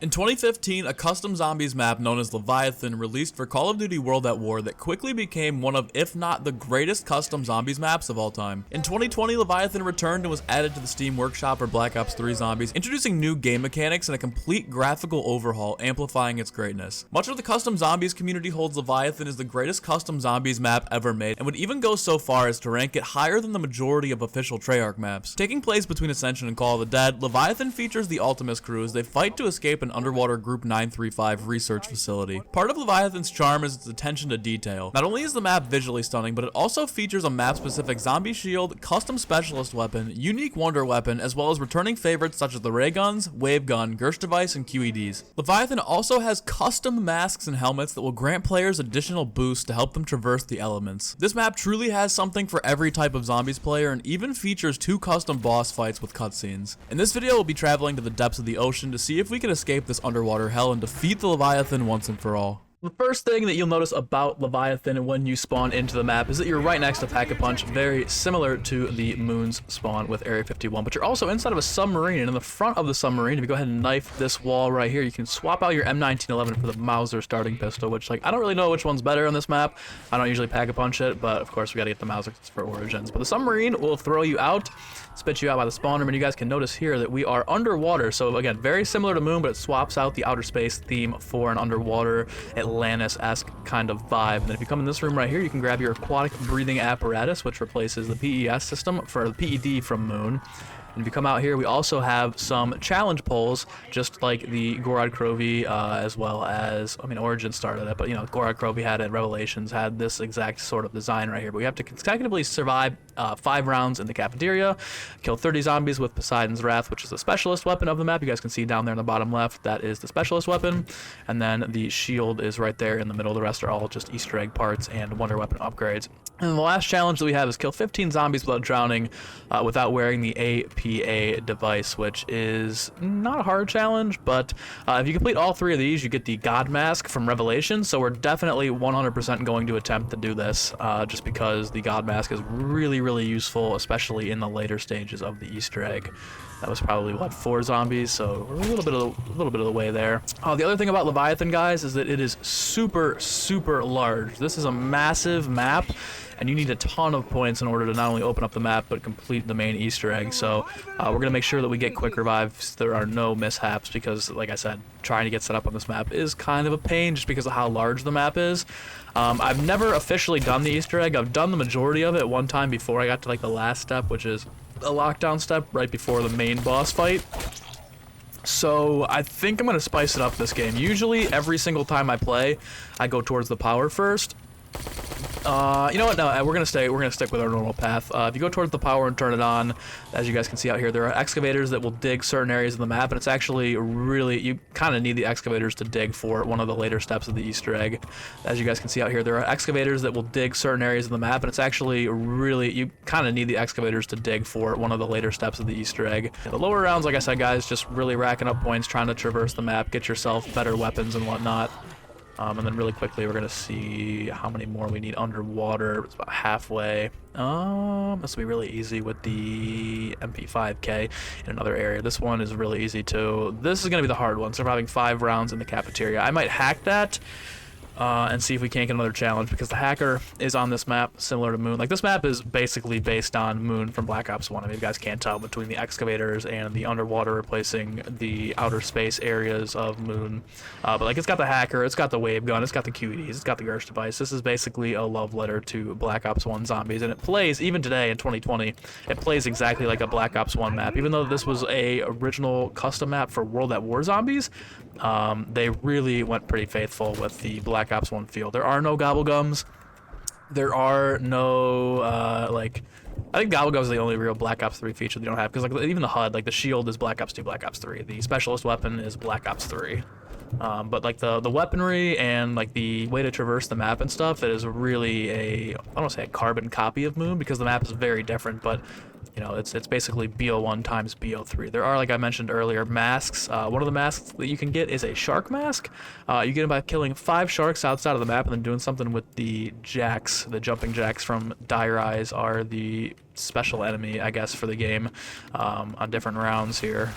In 2015, a custom zombies map known as Leviathan released for Call of Duty World at War that quickly became one of, if not the greatest custom zombies maps of all time. In 2020, Leviathan returned and was added to the Steam Workshop for Black Ops 3 Zombies, introducing new game mechanics and a complete graphical overhaul, amplifying its greatness. Much of the custom zombies community holds Leviathan as the greatest custom zombies map ever made, and would even go so far as to rank it higher than the majority of official Treyrach maps. Taking place between Ascension and Call of the Dead, Leviathan features the Ultimis crew as they fight to escape an underwater Group 935 research facility. Part of Leviathan's charm is its attention to detail. Not only is the map visually stunning, but it also features a map-specific zombie shield, custom specialist weapon, unique wonder weapon, as well as returning favorites such as the ray guns, wave gun, Gersh Device, and QEDs. Leviathan also has custom masks and helmets that will grant players additional boosts to help them traverse the elements. This map truly has something for every type of zombies player and even features 2 custom boss fights with cutscenes. In this video, we'll be traveling to the depths of the ocean to see if we can escape this underwater hell and defeat the Leviathan once and for all. The first thing that you'll notice about Leviathan when you spawn into the map is that you're right next to Pack-a-Punch, very similar to the Moon's spawn with Area 51, but you're also inside of a submarine, and in the front of the submarine, if you go ahead and knife this wall right here, you can swap out your M1911 for the Mauser starting pistol, which, like, I don't really know which one's better on this map. I don't usually Pack-a-Punch it, but of course we gotta get the Mauser for Origins. But the submarine will throw you out, spit you out by the spawn room, and you guys can notice here that we are underwater, so again, very similar to Moon, but it swaps out the outer space theme for an underwater Atlantis-esque kind of vibe. And then if you come in this room right here, you can grab your aquatic breathing apparatus, which replaces the PES system for the PED from Moon. And if you come out here, we also have some challenge poles, just like the Gorod Krovi, as well as, I mean, Origin started it, but, you know, Gorod Krovi had it, Revelations had this exact sort of design right here. But we have to consecutively survive 5 rounds in the cafeteria, kill 30 zombies with Poseidon's Wrath, which is the specialist weapon of the map. You guys can see down there in the bottom left, that is the specialist weapon. And then the shield is right there in the middle. The rest are all just Easter egg parts and wonder weapon upgrades. And the last challenge that we have is kill 15 zombies without drowning, without wearing the APA device, which is not a hard challenge, but if you complete all 3 of these, you get the God Mask from Revelation. So we're definitely 100% going to attempt to do this, just because the God Mask is really, really useful, especially in the later stages of the Easter egg. That was probably, what, 4 zombies, so we're a little bit of the way there. The other thing about Leviathan, guys, is that it is super, super large. This is a massive map, and you need a ton of points in order to not only open up the map, but complete the main Easter egg. So we're going to make sure that we get quick revives. There are no mishaps, because, like I said, trying to get set up on this map is kind of a pain just because of how large the map is. I've never officially done the Easter egg. I've done the majority of it one time before I got to, like, the last step, which is a lockdown step right before the main boss fight. So I think I'm going to spice it up this game. Usually every single time I play, I go towards the power first. You know what? No, we're gonna stick with our normal path. If you go towards the power and turn it on, as you guys can see out here, there are excavators that will dig certain areas of the map, and it's actually really, you kind of need the excavators to dig for one of the later steps of the Easter egg. As you guys can see out here, there are excavators that will dig certain areas of the map, and it's actually really, you kind of need the excavators to dig for one of the later steps of the Easter egg. The lower rounds, like I said, guys, just really racking up points, trying to traverse the map, get yourself better weapons and whatnot. And then really quickly, we're going to see how many more we need underwater. It's about halfway. This will be really easy with the MP5K in another area. This one is really easy too. This is going to be the hard one. So we're having 5 rounds in the cafeteria. I might hack that and see if we can't get another challenge, because the hacker is on this map, similar to Moon. Like, this map is basically based on Moon from Black Ops 1. I mean, you guys can't tell between the excavators and the underwater replacing the outer space areas of Moon. But, like, it's got the hacker, it's got the wave gun, it's got the QEDs, it's got the Gersh Device. This is basically a love letter to Black Ops 1 zombies, and it plays, even today in 2020, it plays exactly like a Black Ops 1 map. Even though this was a original custom map for World at War zombies, they really went pretty faithful with the Black Ops 1 feel. There are no gobblegums. There are no, like, I think gobblegums is the only real Black Ops 3 feature they don't have, because, like, even the HUD, like, the shield is Black Ops 2, Black Ops 3. The specialist weapon is Black Ops 3. But, like, the weaponry and, like, the way to traverse the map and stuff, it is really I don't want to say a carbon copy of Moon, because the map is very different, but, you know, it's basically BO1 times BO3. There are, like I mentioned earlier, masks. One of the masks that you can get is a shark mask. You get it by killing 5 sharks outside of the map and then doing something with the jacks. The jumping jacks from Dire Eyes are the special enemy, I guess, for the game on different rounds here.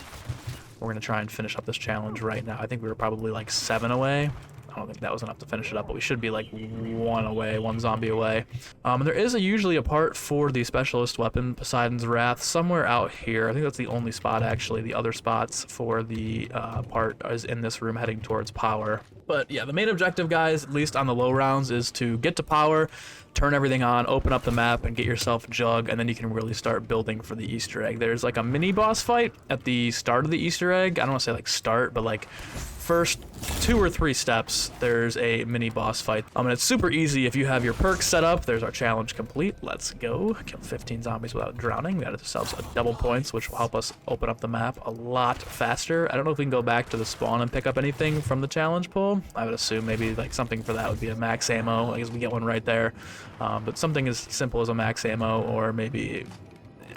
We're going to try and finish up this challenge right now. I think we were probably like 7 away. I don't think that was enough to finish it up, but we should be like 1 away, 1 zombie away. And there is usually a part for the specialist weapon, Poseidon's Wrath, somewhere out here. I think that's the only spot, actually. The other spots for the part is in this room heading towards power. But yeah, the main objective, guys, at least on the low rounds, is to get to power, turn everything on, open up the map, and get yourself a jug, and then you can really start building for the Easter egg. There's like a mini boss fight at the start of the Easter egg. I don't want to say like start, but like first 2 or 3 steps, there's a mini boss fight. And it's super easy if you have your perks set up. There's our challenge complete. Let's go. Kill 15 zombies without drowning. We got ourselves a double points, which will help us open up the map a lot faster. I don't know if we can go back to the spawn and pick up anything from the challenge pool. I would assume maybe like something for that would be a max ammo. I guess we get one right there. But something as simple as a max ammo, or maybe,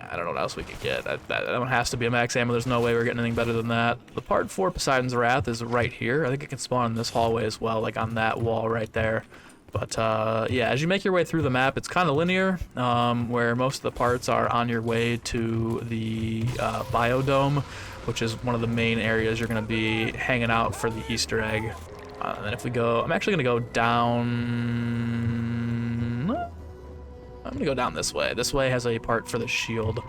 I don't know what else we could get. That one has to be a max ammo. There's no way we're getting anything better than that. The part for Poseidon's Wrath is right here. I think it can spawn in this hallway as well, like on that wall right there. But yeah, as you make your way through the map, it's kind of linear, where most of the parts are on your way to the biodome, which is one of the main areas you're going to be hanging out for the Easter egg. And then if we go, I'm actually going to go down. I'm going to go down this way. This way has a part for the shield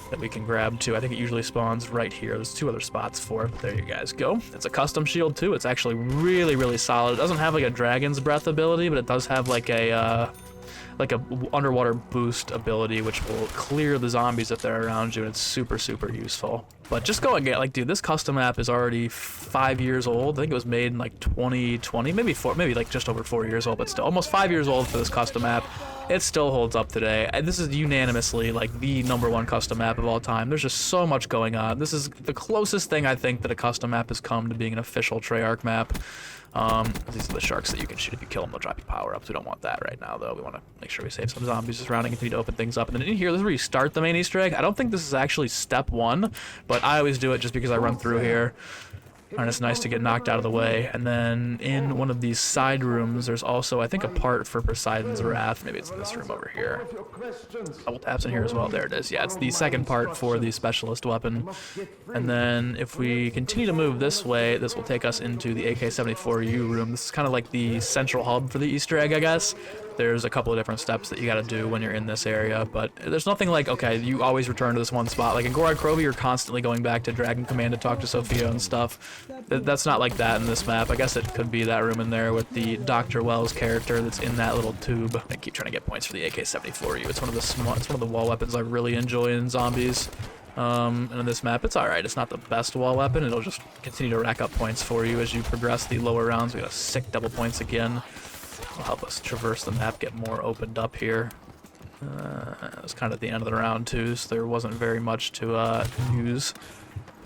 that we can grab too. I think it usually spawns right here. There's 2 other spots for it, but there you guys go. It's a custom shield too. It's actually really, really solid. It doesn't have like a dragon's breath ability, but it does have like a underwater boost ability, which will clear the zombies if they're around you, and it's super, super useful. But just go and get, like, dude, this custom map is already 5 years old. I think it was made in like 2020, maybe like just over 4 years old, but still almost 5 years old for this custom map. It still holds up today. And this is unanimously like the #1 custom map of all time. There's just so much going on. This is the closest thing I think that a custom map has come to being an official Treyarch map. These are the sharks that you can shoot. If you kill them, they'll drop you power-ups. We don't want that right now, though. We want to make sure we save some zombies just around and continue to open things up. And then in here, this is where you start the main Easter egg. I don't think this is actually step 1, but I always do it just because I run through here. And it's nice to get knocked out of the way. And then in one of these side rooms, there's also, I think, a part for Poseidon's Wrath. Maybe it's in this room over here. Double taps in here as well. There it is. Yeah, it's the second part for the specialist weapon. And then if we continue to move this way, this will take us into the AK-74U room. This is kind of like the central hub for the Easter egg, I guess. There's a couple of different steps that you gotta do when you're in this area, but there's nothing like, okay, you always return to this one spot. Like in Gorod Krovi, you're constantly going back to Dragon Command to talk to Sophia and stuff. That's not like that in this map. I guess it could be that room in there with the Dr. Wells character that's in that little tube. I keep trying to get points for the AK-74U. It's one of the wall weapons I really enjoy in zombies. And in this map, it's alright. It's not the best wall weapon. It'll just continue to rack up points for you as you progress the lower rounds. We got a sick double points again. Will help us traverse the map, get more opened up here. It was kind of at the end of the round too, so there wasn't very much to use.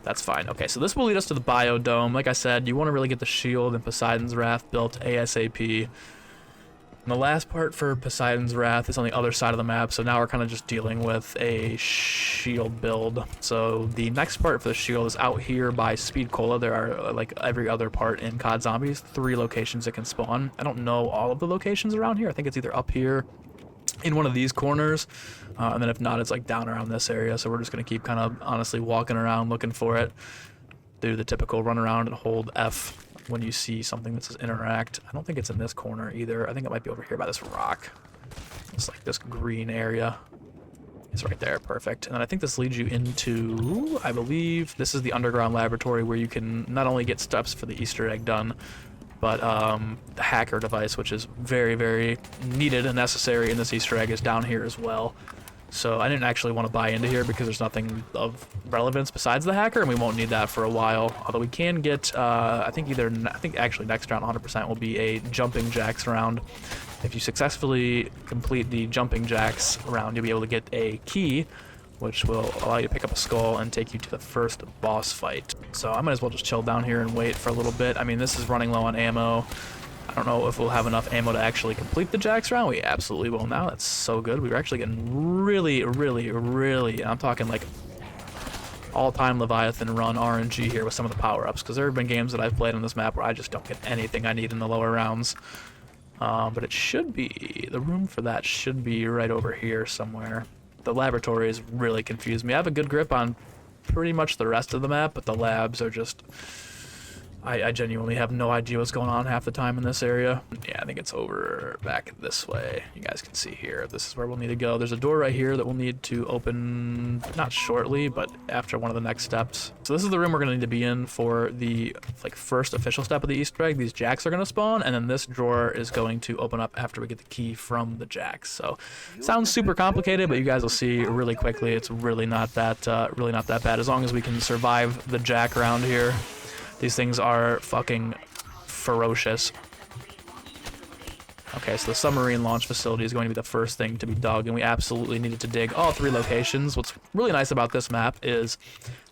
That's fine. Okay, so this will lead us to the biodome. Like I said, you want to really get the shield and Poseidon's Wrath built ASAP. And the last part for Poseidon's Wrath is on the other side of the map, so now we're kind of just dealing with a shield build. So the next part for the shield is out here by Speed Cola. There are, like every other part in COD Zombies, 3 locations it can spawn. I don't know all of the locations around here. I think it's either up here in one of these corners, and then if not, it's like down around this area. So we're just going to keep kind of honestly walking around looking for it. Do the typical run around and hold F when you see something that says interact. I don't think it's in this corner either. I think it might be over here by this rock. It's like this green area. It's right there. Perfect. And then I think this leads you into, I believe, this is the underground laboratory where you can not only get steps for the Easter egg done, but the hacker device, which is very, very needed and necessary in this Easter egg, is down here as well. So I didn't actually want to buy into here because there's nothing of relevance besides the hacker, and we won't need that for a while. Although we can get, I think actually next round 100% will be a jumping jacks round. If you successfully complete the jumping jacks round, you'll be able to get a key, which will allow you to pick up a skull and take you to the first boss fight. So I might as well just chill down here and wait for a little bit. I mean, this is running low on ammo. I don't know if we'll have enough ammo to actually complete the Jax round. We absolutely will now. That's so good. We were actually getting really, I'm talking like all-time Leviathan run RNG here with some of the power-ups, because there have been games that I've played on this map where I just don't get anything I need in the lower rounds. But it should be, the room for that should be right over here somewhere. The laboratory has really confused me. I have a good grip on pretty much the rest of the map, but the labs are just... I genuinely have no idea what's going on half the time in this area. Yeah, I think it's over back this way. You guys can see here, this is where we'll need to go. There's a door right here that we'll need to open, not shortly, but after one of the next steps. So this is the room we're gonna need to be in for the first official step of the Easter egg. These jacks are gonna spawn, and then this drawer is going to open up after we get the key from the jacks. So sounds super complicated, but you guys will see really quickly. It's really not that bad as long as we can survive the jack around here. These things are fucking ferocious. Okay, so the submarine launch facility is going to be the first thing to be dug, and we absolutely needed to dig all 3 locations. What's really nice about this map is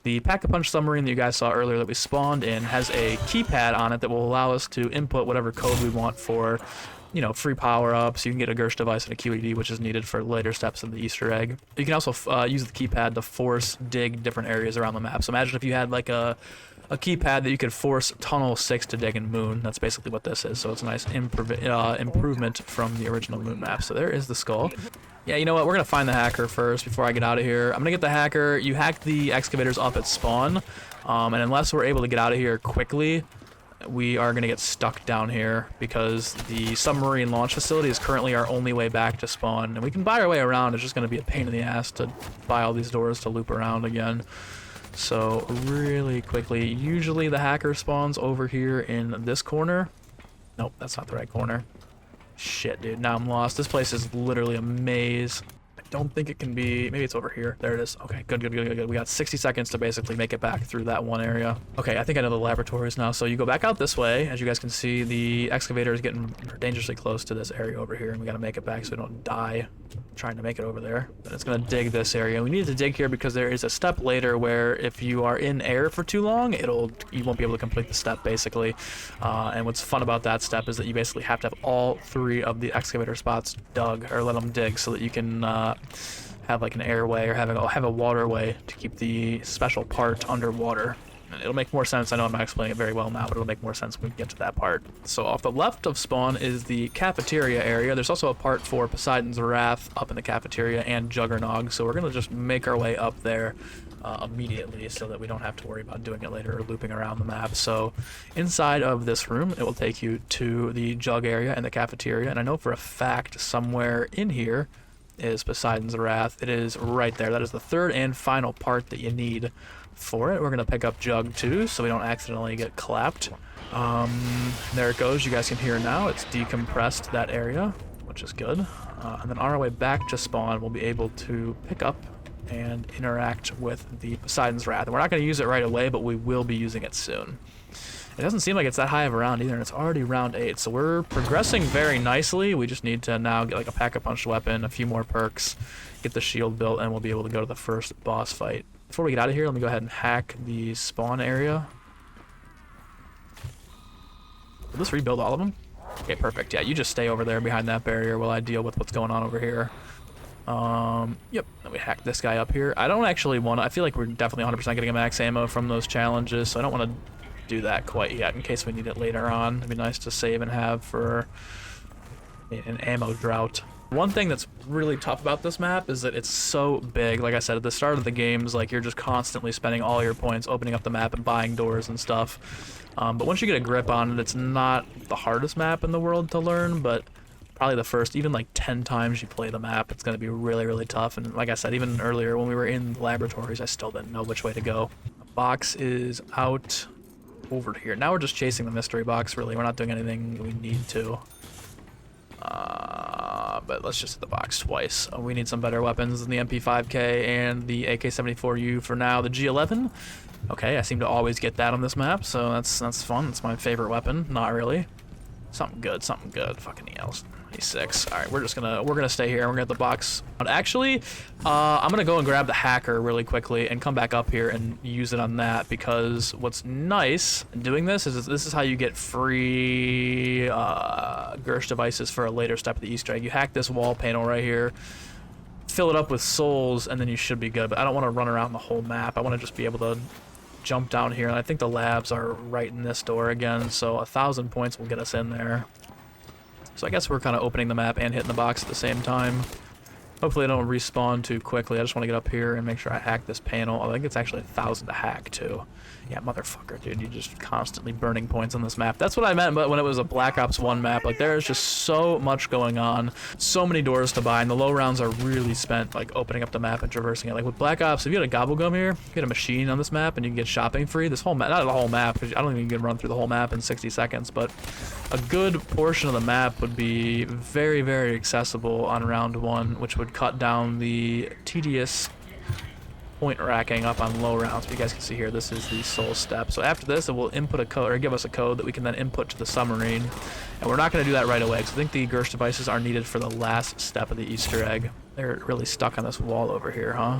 the Pack-a-Punch submarine that you guys saw earlier that we spawned in has a keypad on it that will allow us to input whatever code we want for, you know, free power-ups. You can get a Gersh Device and a QED, which is needed for later steps of the Easter egg. You can also use the keypad to force dig different areas around the map. So imagine if you had like a keypad that you could force Tunnel 6 to dig in Moon. That's basically what this is, so it's a nice improvement from the original Moon map. So there is the skull. Yeah, you know what? We're going to find the hacker first before I get out of here. I'm going to get the hacker. You hack the excavators up at spawn, and unless we're able to get out of here quickly, we are going to get stuck down here because the submarine launch facility is currently our only way back to spawn. And we can buy our way around. It's just going to be a pain in the ass to buy all these doors to loop around again. So really quickly, usually the hacker spawns over here in this corner. Nope, that's not the right corner. Shit, dude, now I'm lost. This place is literally a maze. I don't think it can be, maybe it's over here. There it is. Okay, good. We got 60 seconds to basically make it back through that one area. Okay, I think I know the laboratories now. So you go back out this way. As you guys can see, the excavator is getting dangerously close to this area over here, and we gotta make it back so we don't die trying to make it over there. Then it's gonna dig this area. We need to dig here because there is a step later where if you are in air for too long, you won't be able to complete the step basically. And what's fun about that step is that you basically have to have all 3 of the excavator spots dug, or let them dig, so that you can have like an airway or have a waterway to keep the special part underwater. And it'll make more sense. I know I'm not explaining it very well now, but it'll make more sense when we get to that part. So off the left of spawn is the cafeteria area. There's also a part for Poseidon's Wrath up in the cafeteria and Juggernog. So we're going to just make our way up there immediately so that we don't have to worry about doing it later or looping around the map. So inside of this room, it will take you to the Jug area and the cafeteria. And I know for a fact somewhere in here is Poseidon's Wrath. It is right there. That is the 3rd and final part that you need for it. We're gonna pick up Jug too, so we don't accidentally get clapped. There it goes. You guys can hear now. It's decompressed that area, which is good. And then on our way back to spawn, we'll be able to pick up and interact with the Poseidon's Wrath. And we're not gonna use it right away, but we will be using it soon. It doesn't seem like it's that high of a round either, and it's already round 8, so we're progressing very nicely. We just need to now get like a Pack-a-Punch weapon, a few more perks, get the shield built, and we'll be able to go to the first boss fight. Before we get out of here, let me go ahead and hack the spawn area. Will this rebuild all of them? Okay, perfect. Yeah, you just stay over there behind that barrier while I deal with what's going on over here. Yep, then we hack this guy up here. I don't actually want to, I feel like we're definitely 100% getting a max ammo from those challenges, so I don't want to do that quite yet in case we need it later on. It'd be nice to save and have for an ammo drought. One thing that's really tough about this map is that it's so big. Like I said, at the start of the games, like you're just constantly spending all your points opening up the map and buying doors and stuff. But once you get a grip on it, it's not the hardest map in the world to learn, but probably the first, even like 10 times you play the map, it's going to be really, really tough. And like I said, even earlier when we were in the laboratories, I still didn't know which way to go. The box is out over here. Now we're just chasing the mystery box, really. We're not doing anything we need to. But let's just hit the box twice. We need some better weapons than the MP5K and the AK-74U for now. The G11. Okay, I seem to always get that on this map, so that's fun. It's my favorite weapon. Not really. Something good, something good. Fucking ELs. He's 6. All right, we're gonna stay here. We're gonna get the box. But actually, I'm gonna go and grab the hacker really quickly and come back up here and use it on that, because what's nice in doing this is how you get free Gersh devices for a later step of the Easter egg. You hack this wall panel right here, fill it up with souls, and then you should be good. But I don't want to run around the whole map. I want to just be able to jump down here, and I think the labs are right in this door again, so 1,000 points will get us in there. So I guess we're kind of opening the map and hitting the box at the same time. Hopefully I don't respawn too quickly. I just want to get up here and make sure I hack this panel. I think it's actually 1,000 to hack too. Yeah, motherfucker, dude, you're just constantly burning points on this map. That's what I meant, but when it was a Black Ops 1 map, like, there's just so much going on, so many doors to buy, and the low rounds are really spent, like, opening up the map and traversing it. Like, with Black Ops, if you had a Gobble Gum here, you get a machine on this map, and you can get shopping free. This whole map, not the whole map, because I don't think you can run through the whole map in 60 seconds, but a good portion of the map would be very, very accessible on round 1, which would cut down the tedious point racking up on low rounds. But you guys can see here, this is the soul step. So after this, it will input a code, or give us a code that we can then input to the submarine. And we're not going to do that right away, because I think the Gersh devices are needed for the last step of the Easter egg. They're really stuck on this wall over here, huh?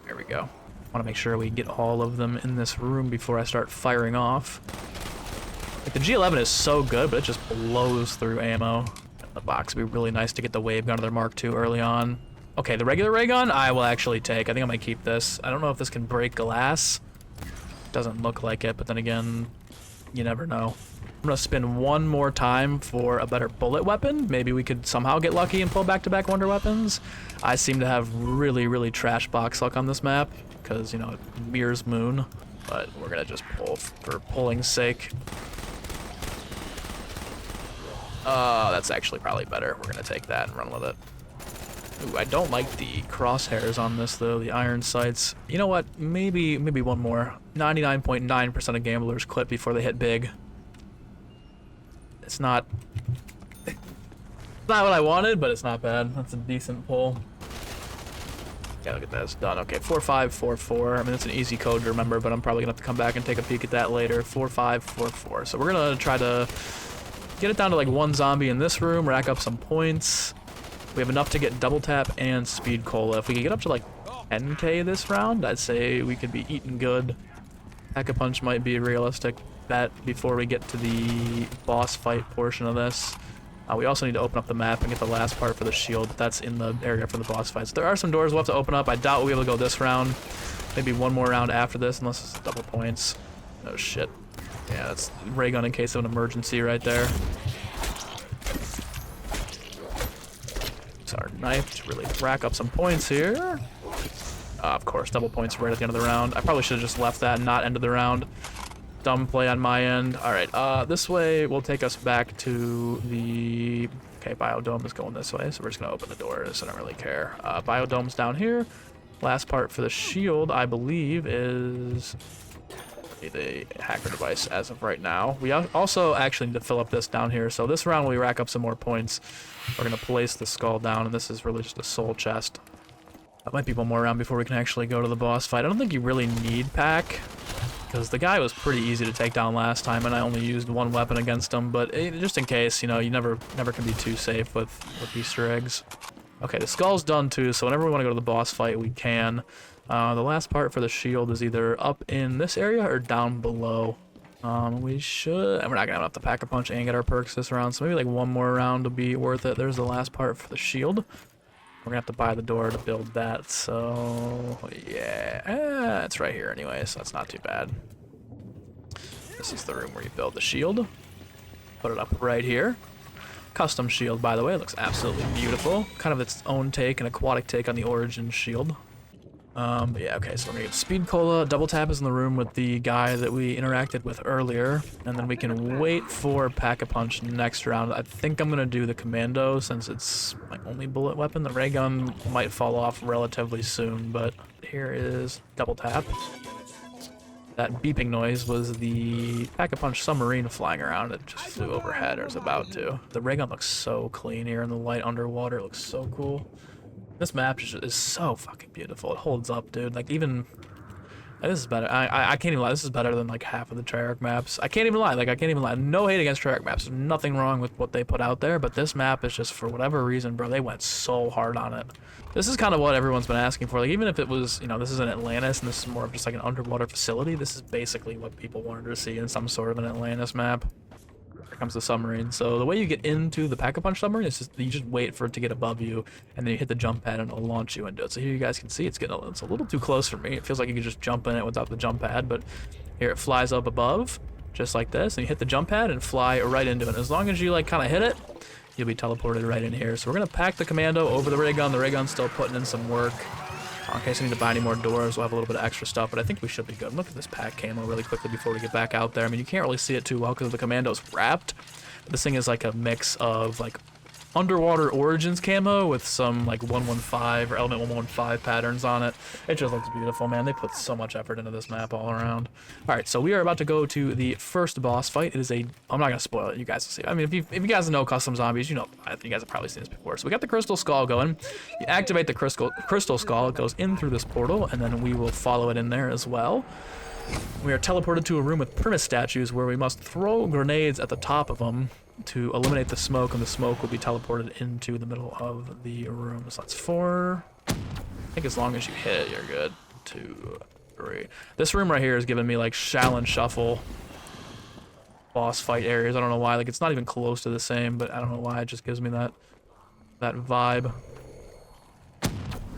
There we go. Want to make sure we get all of them in this room before I start firing off. Like, the G11 is so good, but it just blows through ammo. The box would be really nice to get the wave gun or their Mark II early on. Okay, the regular ray gun, I will actually take. I think I might keep this. I don't know if this can break glass. Doesn't look like it, but then again, you never know. I'm gonna spin one more time for a better bullet weapon. Maybe we could somehow get lucky and pull back-to-back wonder weapons. I seem to have really, really trash box luck on this map, because, you know, it mirrors moon. But we're gonna just pull for pulling's sake. That's actually probably better. We're gonna take that and run with it. Ooh, I don't like the crosshairs on this though, the iron sights. You know what? Maybe one more. 99.9% of gamblers clip before they hit big. It's not what I wanted, but it's not bad. That's a decent pull. Yeah, look at that. It's done. Okay, 4544. I mean, it's an easy code to remember, but I'm probably gonna have to come back and take a peek at that later. 4544. So we're gonna try to get it down to like one zombie in this room, rack up some points. We have enough to get double tap and speed cola. If we could get up to like 10k this round, I'd say we could be eating good. Pack-a-punch might be a realistic bet before we get to the boss fight portion of this. We also need to open up the map and get the last part for the shield. That's in the area for the boss fights. There are some doors we'll have to open up. I doubt we'll be able to go this round. Maybe one more round after this, unless it's double points. Oh shit. Yeah, that's ray gun in case of an emergency right there. Our knife to really rack up some points here. Of course, double points right at the end of the round. I probably should have just left that and not ended the round. Dumb play on my end. All right, this way will take us back to the... Okay, Biodome is going this way, so we're just gonna open the doors. I don't really care. Biodome's down here. Last part for the shield, I believe, is the hacker device as of right now. We also actually need to fill up this down here. So this round we rack up some more points. We're gonna place the skull down, and this is really just a soul chest. That might be one more round before we can actually go to the boss fight. I don't think you really need pack, because the guy was pretty easy to take down last time, and I only used one weapon against him. But just in case, you know, you never can be too safe with Easter eggs. Okay, the skull's done too. So whenever we want to go to the boss fight, we can. The last part for the shield is either up in this area or down below. We should, and we're not gonna have enough to pack a punch and get our perks this round, so maybe like one more round will be worth it. There's the last part for the shield. We're gonna have to buy the door to build that, so yeah, it's right here anyway, so that's not too bad. This is the room where you build the shield. Put it up right here. Custom shield, by the way, it looks absolutely beautiful. Kind of its own take, an aquatic take on the Origin shield. But yeah, okay, so we're gonna get speed cola. Double tap is in the room with the guy that we interacted with earlier, and then we can wait for pack-a-punch next round. I think I'm gonna do the commando since it's my only bullet weapon. The ray gun might fall off relatively soon, but here is double tap. That beeping noise was the pack-a-punch submarine flying around. It just flew overhead, or was about to. The ray gun looks so clean here in the light underwater. It looks so cool. This map is so fucking beautiful. It holds up, dude. Like, even... This is better. I can't even lie. This is better than, like, half of the Treyrach maps. I can't even lie. Like, I can't even lie. No hate against Treyrach maps. There's nothing wrong with what they put out there, but this map is just, for whatever reason, bro, they went so hard on it. This is kind of what everyone's been asking for. Like, even if it was, you know, this is in Atlantis, and this is more of just, like, an underwater facility, this is basically what people wanted to see in some sort of an Atlantis map. Here comes the submarine. So the way you get into the pack-a-punch submarine is just you just wait for it to get above you, and then you hit the jump pad and it'll launch you into it. So here you guys can see it's a little too close for me. It feels like you could just jump in it without the jump pad, but here it flies up above just like this, and you hit the jump pad and fly right into it. As long as you like kind of hit it, you'll be teleported right in here. So we're gonna pack the commando over the ray gun. The ray gun's still putting in some work. In case I need to buy any more doors, we'll have a little bit of extra stuff, but I think we should be good. Look at this pack camo really quickly before we get back out there. I mean, you can't really see it too well because the commando's wrapped. This thing is like a mix of like Underwater Origins camo with some like 115 or Element 115 patterns on it. It just looks beautiful, man. They put so much effort into this map all around. All right, so we are about to go to the first boss fight. It is a, I'm not gonna spoil it, you guys will see. I mean, if you guys know custom zombies, you know, I think you guys have probably seen this before. So we got the crystal skull going. You activate the crystal skull, it goes in through this portal, and then we will follow it in there as well. We are teleported to a room with Primus statues where we must throw grenades at the top of them to eliminate the smoke, and the smoke will be teleported into the middle of the room. So that's 4. I think as long as you hit it, you're good. 2, 3. This room right here is giving me like Shallon Shuffle boss fight areas. I don't know why. Like, it's not even close to the same, but I don't know why. It just gives me that vibe.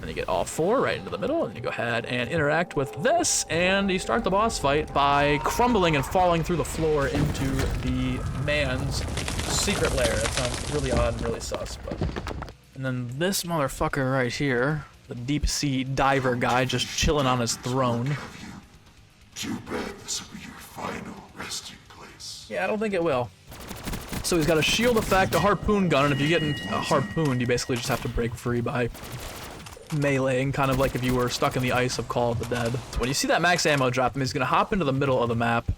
And you get all 4 right into the middle, and you go ahead and interact with this, and you start the boss fight by crumbling and falling through the floor into the man's secret lair. That sounds really odd and really sus, but... And then this motherfucker right here, the deep sea diver guy just chilling on his throne. Too bad this will be your final resting place. Yeah, I don't think it will. So he's got a shield effect, a harpoon gun, and if you get harpooned, you basically just have to break free by meleeing, kind of like if you were stuck in the ice of Call of the Dead. So when you see that max ammo drop, he's gonna hop into the middle of the map,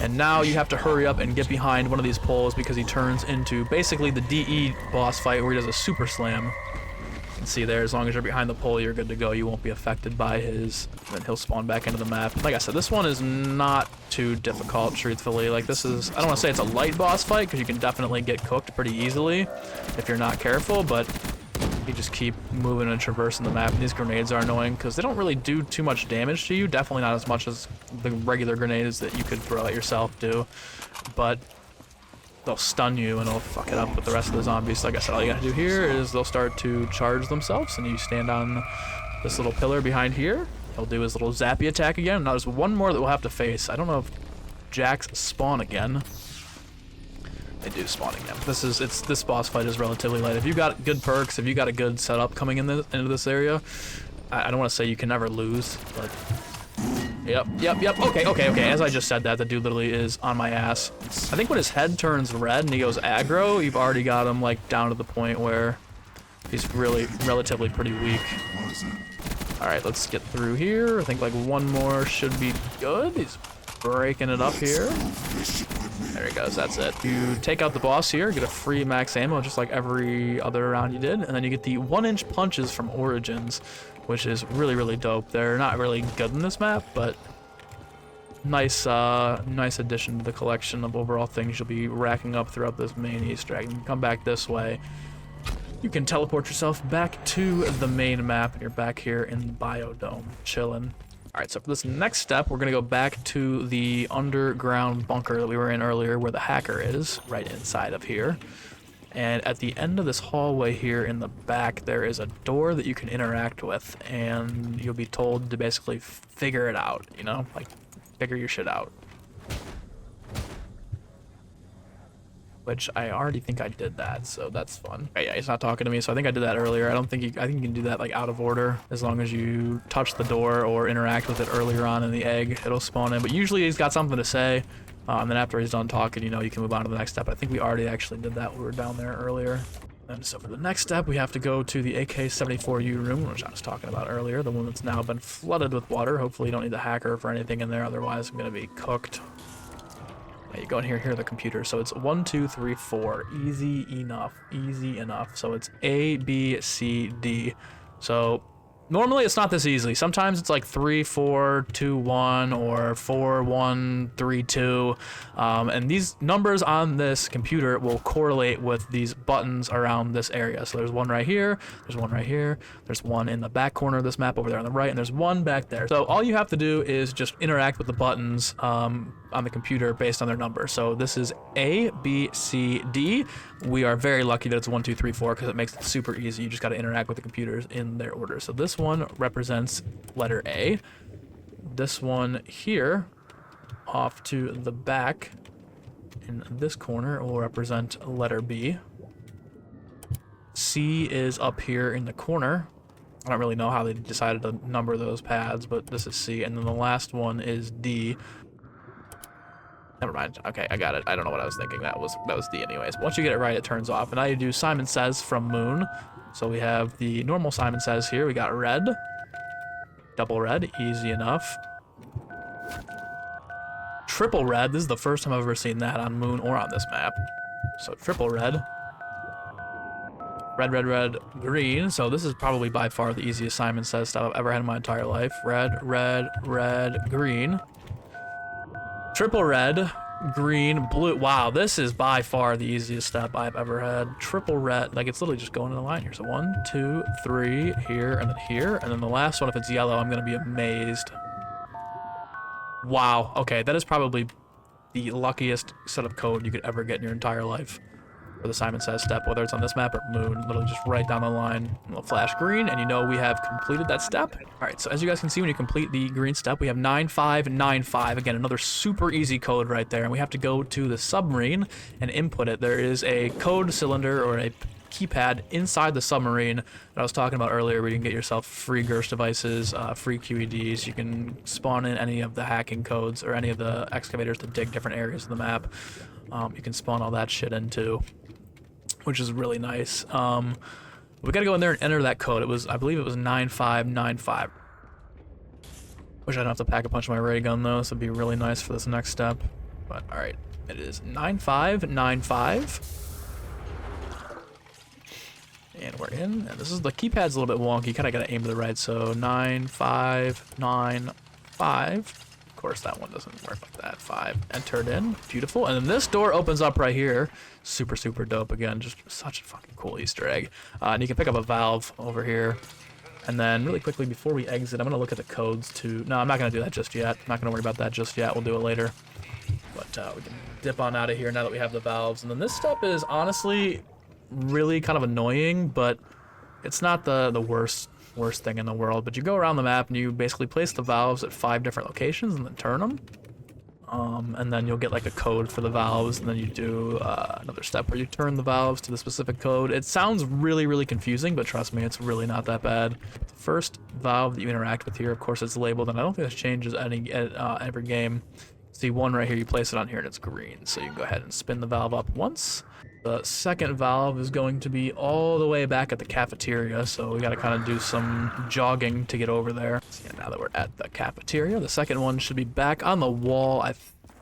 and now you have to hurry up and get behind one of these poles because he turns into basically the DE boss fight where he does a super slam. You can see there, as long as you're behind the pole, you're good to go. You won't be affected by his, and then he'll spawn back into the map. Like I said, this one is not too difficult, truthfully. Like, this is, I don't want to say it's a light boss fight because you can definitely get cooked pretty easily if you're not careful, but you just keep moving and traversing the map, and these grenades are annoying because they don't really do too much damage to you. Definitely not as much as the regular grenades that you could throw at yourself do, but they'll stun you and they'll fuck it up with the rest of the zombies. Like I said, all you gotta do here is they'll start to charge themselves, and you stand on this little pillar behind here. He'll do his little zappy attack again. Now there's one more that we'll have to face. I don't know if Jacks spawn again. They do spawn again. This boss fight is relatively light. If you got good perks, if you got a good setup coming into this area, I don't want to say you can never lose, but yep. Okay. As I just said that, the dude literally is on my ass. I think when his head turns red and he goes aggro, you've already got him like down to the point where he's really relatively pretty weak. All right, let's get through here. I think like one more should be good. He's breaking it up here. There he goes, that's it. You take out the boss here, get a free max ammo just like every other round you did, and then you get the 1-inch punches from Origins, which is really, really dope. They're not really good in this map, but nice addition to the collection of overall things you'll be racking up throughout this main Easter egg. You can come back this way. You can teleport yourself back to the main map, and you're back here in the biodome, chilling. All right, so for this next step, we're gonna go back to the underground bunker that we were in earlier where the hacker is, right inside of here. And at the end of this hallway here in the back, there is a door that you can interact with, and you'll be told to basically figure it out, you know? Like, figure your shit out. Which I already think I did that, so that's fun. Yeah, he's not talking to me, so I think I did that earlier. I think you can do that like out of order, as long as you touch the door or interact with it earlier on in the egg, it'll spawn in. But usually he's got something to say, and then after he's done talking, you know, you can move on to the next step. I think we already actually did that when we were down there earlier. And so for the next step, we have to go to the AK-74U room, which I was talking about earlier, the one that's now been flooded with water. Hopefully you don't need the hacker for anything in there, otherwise I'm gonna be cooked. Yeah, you go in here, hear the computer. So it's 1, 2, 3, 4. Easy enough. So it's A, B, C, D. So normally it's not this easy. Sometimes it's like 3, 4, 2, 1, or 4, 1, 3, 2. And these numbers on this computer will correlate with these buttons around this area. So there's one right here, there's one right here, there's one in the back corner of this map over there on the right, and there's one back there. So all you have to do is just interact with the buttons on the computer based on their number. So this is A, B, C, D. We are very lucky that it's 1, 2, 3, 4 because it makes it super easy. You just got to interact with the computers in their order. So this one represents letter A. This one here, off to the back in this corner, will represent letter B. C is up here in the corner. I don't really know how they decided to number those pads, but this is C, and then the last one is D. Never mind. Okay, I got it. I don't know what I was thinking. That was D anyways. Once you get it right, it turns off. And now you do Simon Says from Moon. So we have the normal Simon Says here. We got red. Double red. Easy enough. Triple red. This is the first time I've ever seen that on Moon or on this map. So triple red. Red, red, red, green. So this is probably by far the easiest Simon Says stuff I've ever had in my entire life. Red, red, red, green. Triple red, green, blue. Wow, this is by far the easiest step I've ever had. Triple red, like it's literally just going in a line here. So 1, 2, 3, here, and then here. And then the last one, if it's yellow, I'm gonna be amazed. Wow, okay, that is probably the luckiest set of code you could ever get in your entire life. For the Simon Says step, whether it's on this map or Moon, literally just right down the line, it'll flash green, and you know we have completed that step. All right, so as you guys can see, when you complete the green step, we have 9595. Again, another super easy code right there, and we have to go to the submarine and input it. There is a code cylinder or a keypad inside the submarine that I was talking about earlier, where you can get yourself free Gersh devices, free QEDs. You can spawn in any of the hacking codes or any of the excavators to dig different areas of the map. You can spawn all that shit into, which is really nice. We gotta go in there and enter that code. I believe it was 9595. Wish I don't have to pack a punch my ray gun though, so it'd be really nice for this next step. But all right, it is 9595. And we're in, and this is, the keypad's a little bit wonky, kind of gotta aim to the right, so 9595. Of course, that one doesn't work like that. 5 entered in, beautiful. And then this door opens up right here. Super, super dope. Again, just such a fucking cool Easter egg. And you can pick up a valve over here. And then really quickly before we exit, I'm gonna look at the codes to, no, I'm not gonna do that just yet. I'm not gonna worry about that just yet. We'll do it later. But we can dip on out of here now that we have the valves. And then this step is honestly really kind of annoying, but it's not the worst thing in the world. But you go around the map and you basically place the valves at 5 different locations and then turn them, and then you'll get like a code for the valves, and then you do another step where you turn the valves to the specific code. It sounds really confusing, but trust me, it's really not that bad. The first valve that you interact with here, of course, it's labeled, and I don't think this changes every game. See one right here, you place it on here and it's green, so you can go ahead and spin the valve up once. The second valve is going to be all the way back at the cafeteria, so we got to kind of do some jogging to get over there. So yeah, now that we're at the cafeteria, the second one should be back on the wall, I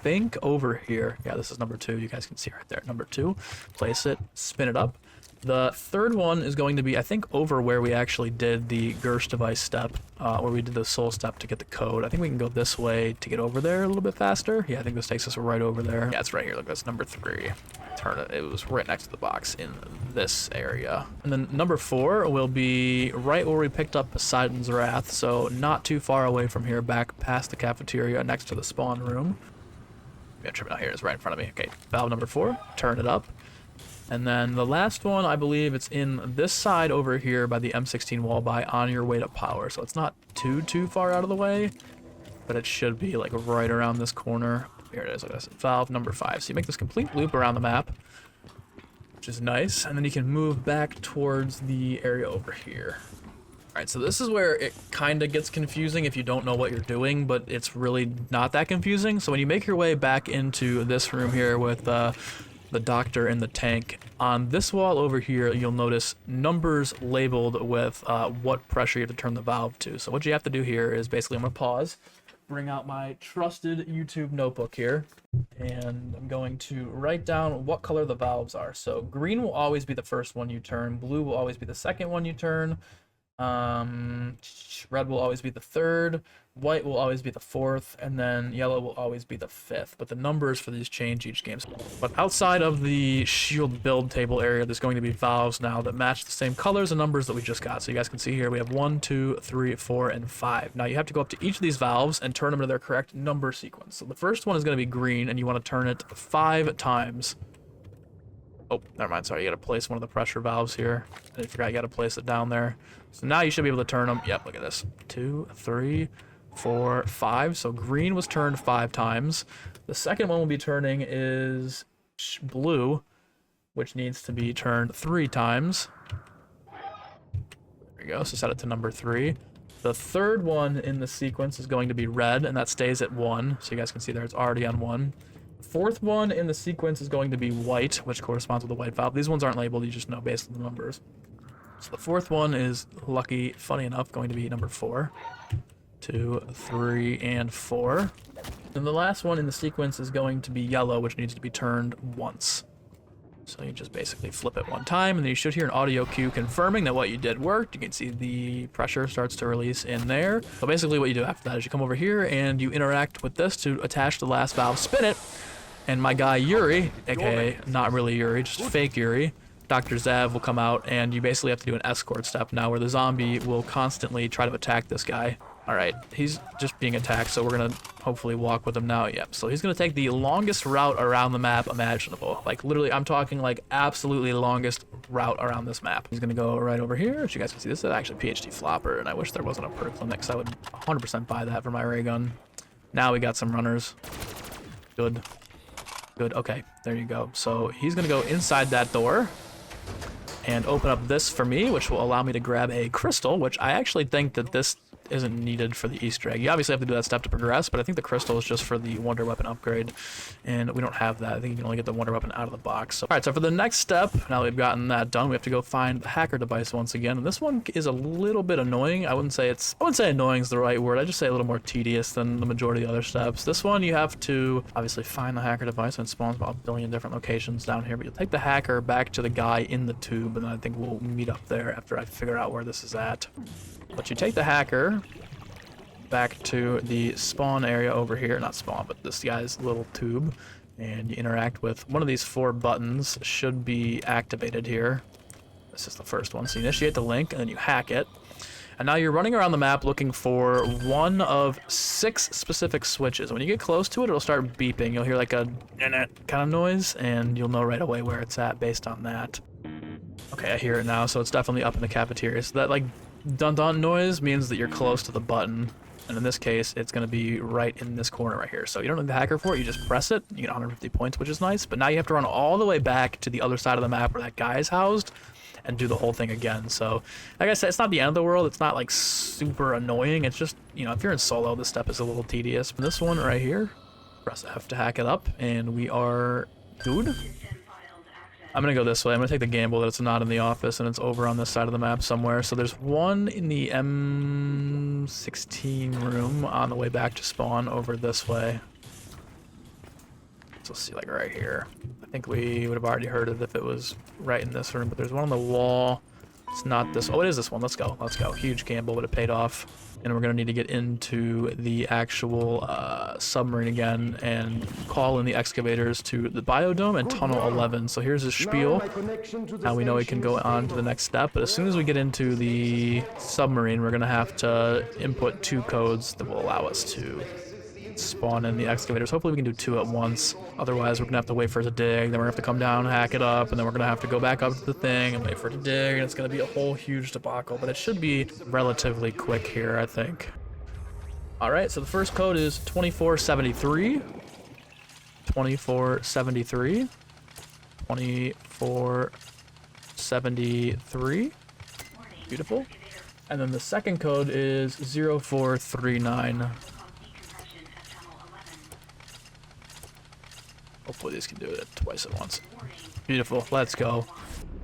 think over here. Yeah, this is number 2. You guys can see right there, number 2. Place it, spin it up. The third one is going to be, I think, over where we actually did the Gersh Device step, where we did the soul step to get the code. I think we can go this way to get over there a little bit faster. Yeah, I think this takes us right over there. Yeah, it's right here. Look, that's number 3. Turn it. It was right next to the box in this area. And then number 4 will be right where we picked up Poseidon's Wrath, so not too far away from here, back past the cafeteria, next to the spawn room. Yeah, tripping out here. It's right in front of me. Okay, valve number 4. Turn it up. And then the last one, I believe it's in this side over here by the M16 wall by on your way to power. So it's not too far out of the way, but it should be like right around this corner. Here it is, look at this, valve number 5. So you make this complete loop around the map, which is nice. And then you can move back towards the area over here. All right, so this is where it kind of gets confusing if you don't know what you're doing, but it's really not that confusing. So when you make your way back into this room here with the doctor and the tank, on this wall over here you'll notice numbers labeled with what pressure you have to turn the valve to. So what you have to do here is basically, I'm gonna pause, bring out my trusted YouTube notebook here, and I'm going to write down what color the valves are. So green will always be the first one you turn, blue will always be the second one you turn, red will always be the third, white will always be the 4th, and then yellow will always be the 5th. But the numbers for these change each game. But outside of the shield build table area, there's going to be valves now that match the same colors and numbers that we just got. So you guys can see here we have 1, 2, 3, 4, and 5. Now you have to go up to each of these valves and turn them to their correct number sequence. So the first one is going to be green, and you want to turn it 5 times. Oh, never mind. Sorry, you got to place one of the pressure valves here. I forgot you got to place it down there. So now you should be able to turn them. Yep, look at this. 2, 3, 4, 5. So green was turned 5 times. The second one we'll be turning is blue, which needs to be turned 3 times. we go. So set it to number 3. The third one in the sequence is going to be red, and that stays at 1. So you guys can see there it's already on 1. The fourth one in the sequence is going to be white, which corresponds with the white valve. These ones aren't labeled, you just know based on the numbers. So the fourth one is lucky, funny enough, going to be number 4. 2, 3, and 4. And the last one in the sequence is going to be yellow, which needs to be turned once. So you just basically flip it one time, and then you should hear an audio cue confirming that what you did worked. You can see the pressure starts to release in there. So basically what you do after that is you come over here and you interact with this to attach the last valve, spin it, and my guy Yuri, aka not really Yuri, just fake Yuri, Dr. Zav will come out, and you basically have to do an escort step now where the zombie will constantly try to attack this guy. Alright, he's just being attacked, so we're gonna hopefully walk with him now. Yep, so he's gonna take the longest route around the map imaginable. Like, literally, I'm talking like absolutely longest route around this map. He's gonna go right over here, which you guys can see. This is actually PhD flopper, and I wish there wasn't a perk limit, because I would 100% buy that for my ray gun. Now we got some runners. Good. Good, okay, there you go. So he's gonna go inside that door and open up this for me, which will allow me to grab a crystal, which I actually think that this isn't needed for the Easter egg. You obviously have to do that step to progress, but I think the crystal is just for the wonder weapon upgrade, and we don't have that. I think you can only get the wonder weapon out of the box. So, all right, so for the next step, now that we've gotten that done, we have to go find the hacker device once again, and this one is a little bit annoying. I wouldn't say annoying is the right word. I'd just say a little more tedious than the majority of the other steps. This one, you have to obviously find the hacker device, and it spawns about a billion different locations down here, but you'll take the hacker back to the guy in the tube, and then I think we'll meet up there after I figure out where this is at. But you take the hacker back to the spawn area over here, not spawn, but this guy's little tube, and you interact with one of these 4 buttons. Should be activated here. This is the first one. So you initiate the link, and then you hack it. And now you're running around the map looking for one of 6 specific switches. When you get close to it, it'll start beeping. You'll hear like a kind of noise, and you'll know right away where it's at based on that. Okay, I hear it now, so it's definitely up in the cafeteria. So that like dun-dun noise means that you're close to the button. And in this case, it's going to be right in this corner right here. So you don't need the hacker for it, you just press it, you get 150 points, which is nice. But now you have to run all the way back to the other side of the map where that guy is housed and do the whole thing again. So, like I said, it's not the end of the world. It's not like super annoying. It's just, you know, if you're in solo, this step is a little tedious. But this one right here, press F to hack it up, and we are good. I'm gonna go this way. I'm gonna take the gamble that it's not in the office and it's over on this side of the map somewhere. So there's one in the M16 room on the way back to spawn over this way. So let's see, like right here. I think we would have already heard it if it was right in this room, but there's one on the wall. It's not this. Oh, it is this one. Let's go. Let's go. Huge gamble, but it paid off. And we're going to need to get into the actual submarine again and call in the excavators to the biodome and tunnel 11. So here's his spiel. Now we know we can go on to the next step. But as soon as we get into the submarine, we're going to have to input 2 codes that will allow us to spawn in the excavators. Hopefully we can do 2 at once. Otherwise, we're gonna have to wait for it to dig, then we're gonna have to come down, hack it up, and then we're gonna have to go back up to the thing and wait for it to dig, and it's gonna be a whole huge debacle, but it should be relatively quick here, I think. Alright, so the first code is 2473. 2473. 2473. Beautiful. And then the second code is 0439. Hopefully these can do it twice at once. Beautiful, let's go.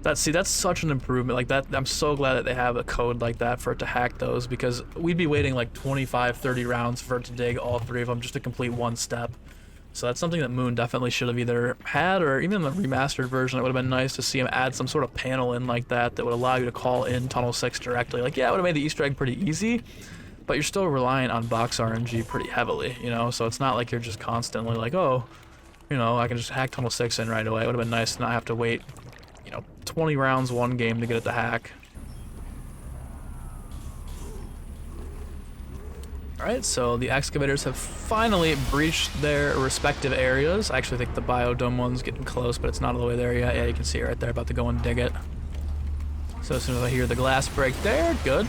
That's such an improvement. Like that, I'm so glad that they have a code like that for it to hack those, because we'd be waiting like 25, 30 rounds for it to dig all 3 of them just to complete one step. So that's something that Moon definitely should have either had, or even in the remastered version, it would have been nice to see him add some sort of panel in like that that would allow you to call in Tunnel 6 directly. Like, yeah, it would have made the Easter egg pretty easy, but you're still reliant on box RNG pretty heavily, you know? So it's not like you're just constantly like, oh, you know, I can just hack Tunnel 6 in right away. It would have been nice to not have to wait, you know, 20 rounds one game to get it to hack. Alright, so the excavators have finally breached their respective areas. I actually think the biodome one's getting close, but it's not all the way there yet. Yeah, you can see it right there, about to go and dig it. So as soon as I hear the glass break there, good.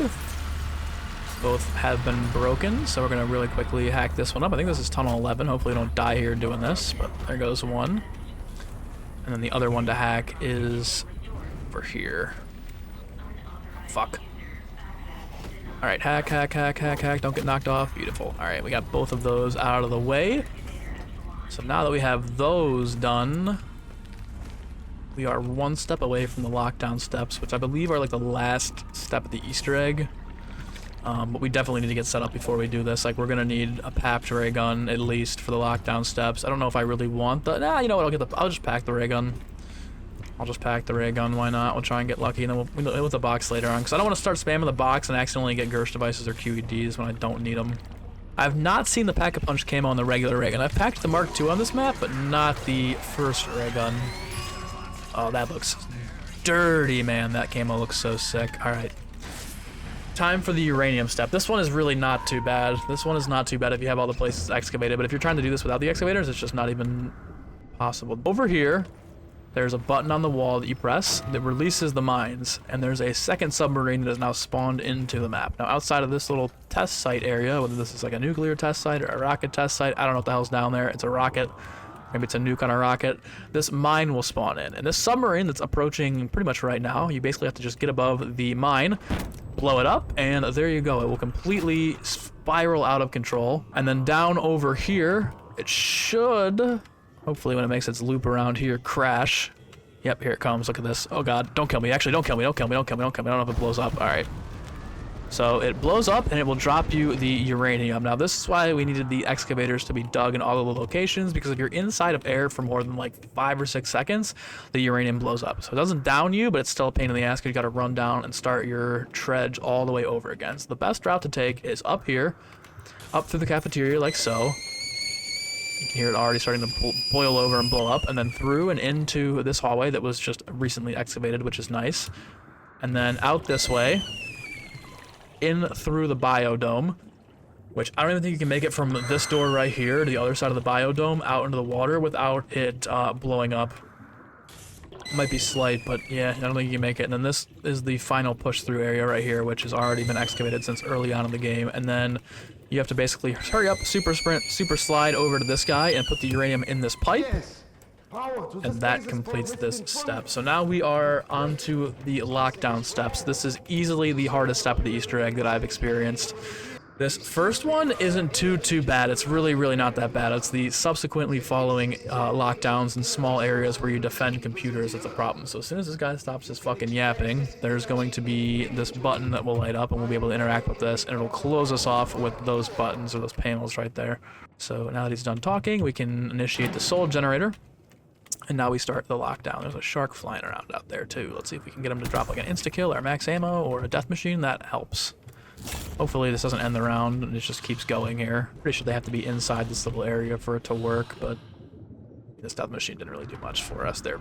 Both have been broken, so we're going to really quickly hack this one up. I think this is Tunnel 11. Hopefully I don't die here doing this, but there goes one. And then the other one to hack is over here. Fuck. Alright, hack, hack, hack, hack, hack. Don't get knocked off. Beautiful. Alright, we got both of those out of the way. So now that we have those done, we are one step away from the lockdown steps, which I believe are like the last step of the Easter egg. But we definitely need to get set up before we do this. Like, we're gonna need a papped ray gun at least for the lockdown steps. I don't know if I really want the. Nah, you know what? I'll just pack the ray gun. I'll just pack the ray gun. Why not? We'll try and get lucky, and then we'll hit with the box later on. Because I don't want to start spamming the box and accidentally get Gersh devices or QEDs when I don't need them. I've not seen the pack-a-punch camo on the regular ray gun. I've packed the Mark II on this map, but not the first ray gun. Oh, that looks dirty, man. That camo looks so sick. All right. Time for the uranium step. This one is really not too bad. This one is not too bad if you have all the places excavated, but if you're trying to do this without the excavators, it's just not even possible. Over here, there's a button on the wall that you press that releases the mines, and there's a second submarine that is now spawned into the map. Now, outside of this little test site area, whether this is like a nuclear test site or a rocket test site, I don't know what the hell's down there. It's a rocket. Maybe it's a nuke on a rocket. This mine will spawn in. And this submarine that's approaching pretty much right now, you basically have to just get above the mine, blow it up, and there you go. It will completely spiral out of control. And then down over here, it should, hopefully when it makes its loop around here, crash. Yep, here it comes. Look at this. Oh god, don't kill me. Actually, don't kill me. Don't kill me. Don't kill me. Don't kill me. I don't know if it blows up. All right. So it blows up and it will drop you the uranium. Now this is why we needed the excavators to be dug in all of the locations, because if you're inside of air for more than like 5 or 6 seconds, the uranium blows up. So it doesn't down you, but it's still a pain in the ass because you got to run down and start your trudge all the way over again. So the best route to take is up here, up through the cafeteria like so. You can hear it already starting to boil over and blow up, and then through and into this hallway that was just recently excavated, which is nice. And then out this way, in through the biodome, which I don't even think you can make it from this door right here to the other side of the biodome out into the water without it blowing up. Might be slight, but yeah, I don't think you can make it. And then this is the final push through area right here, which has already been excavated since early on in the game. And then you have to basically hurry up, super sprint, super slide over to this guy and put the uranium in this pipe. And that completes this step. So now we are onto the lockdown steps. This is easily the hardest step of the Easter egg that I've experienced. This first one isn't too bad. It's really not that bad. It's the subsequently following lockdowns in small areas where you defend computers that's a problem. So as soon as this guy stops his fucking yapping, there's going to be this button that will light up, and we'll be able to interact with this, and it'll close us off with those buttons or those panels right there. So now that he's done talking, we can initiate the soul generator. And now we start the lockdown. There's a shark flying around out there too. Let's see if we can get him to drop like an insta-kill or max ammo or a death machine. That helps. Hopefully this doesn't end the round and it just keeps going here. Pretty sure they have to be inside this little area for it to work, but this death machine didn't really do much for us there.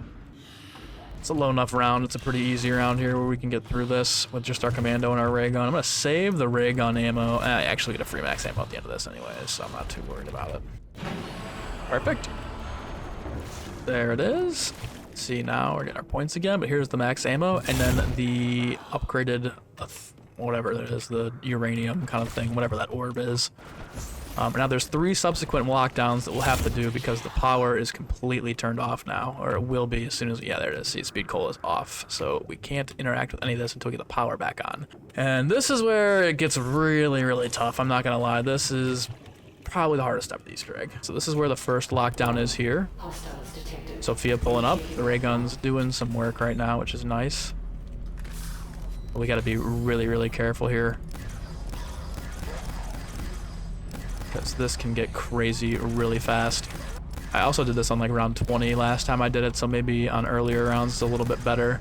It's a low enough round. It's a pretty easy round here where we can get through this with just our commando and our ray gun. I'm going to save the ray gun ammo. I actually get a free max ammo at the end of this anyway, so I'm not too worried about it. Perfect. There it is. See, now we're getting our points again, but here's the max ammo, and then the upgraded, whatever it is, the uranium kind of thing, whatever that orb is. Now there's 3 subsequent lockdowns that we'll have to do because the power is completely turned off now, or it will be as soon as, yeah, there it is. See, speed coal is off, so we can't interact with any of this until we get the power back on. And this is where it gets really tough. I'm not gonna lie. This is probably the hardest step of the Easter egg. So this is where the first lockdown is here. Sophia pulling up. The ray gun's doing some work right now, which is nice. But we gotta be really careful here, because this can get crazy really fast. I also did this on like round 20 last time I did it, so maybe on earlier rounds it's a little bit better.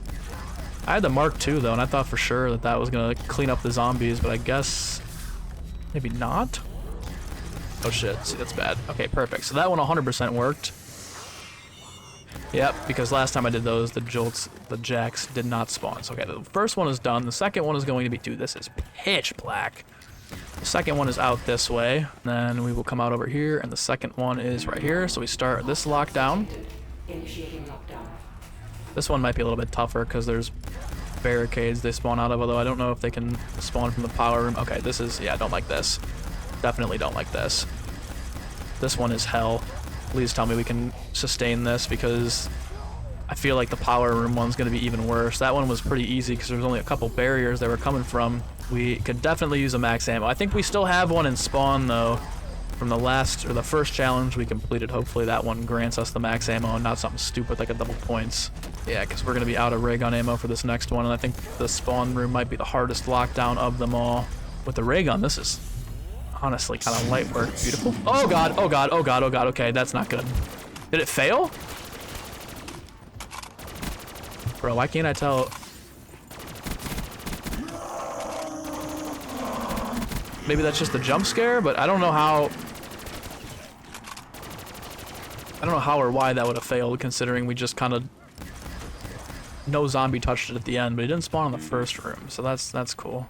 I had the Mark II though, and I thought for sure that was gonna clean up the zombies, but I guess maybe not. Oh shit, see, that's bad. Okay, perfect. So that one 100% worked. Yep, because last time I did those, the jolts, the jacks did not spawn. So okay, the first one is done. The second one is going to be, dude, this is pitch black. The second one is out this way. Then we will come out over here, and the second one is right here. So we start this lockdown. This one might be a little bit tougher because there's barricades they spawn out of, although I don't know if they can spawn from the power room. Okay, this is, yeah, I don't like this. Definitely don't like this. This one is hell. Please tell me we can sustain this, because I feel like the power room one's gonna be even worse. That one was pretty easy because there was only a couple barriers they were coming from. We could definitely use a max ammo. I think we still have one in spawn though, from the last or the first challenge we completed. Hopefully that one grants us the max ammo and not something stupid like a double points. Yeah, because we're gonna be out of ray gun ammo for this next one, and I think the spawn room might be the hardest lockdown of them all. With the ray gun, this is honestly kind of light work. Beautiful. Oh god, oh god, oh god, oh god. Okay, that's not good. Did it fail? Bro, why can't I tell? Maybe that's just the jump scare, but I don't know how. I don't know how or why that would have failed, considering we just kind of. No zombie touched it at the end, but it didn't spawn in the first room, so that's cool.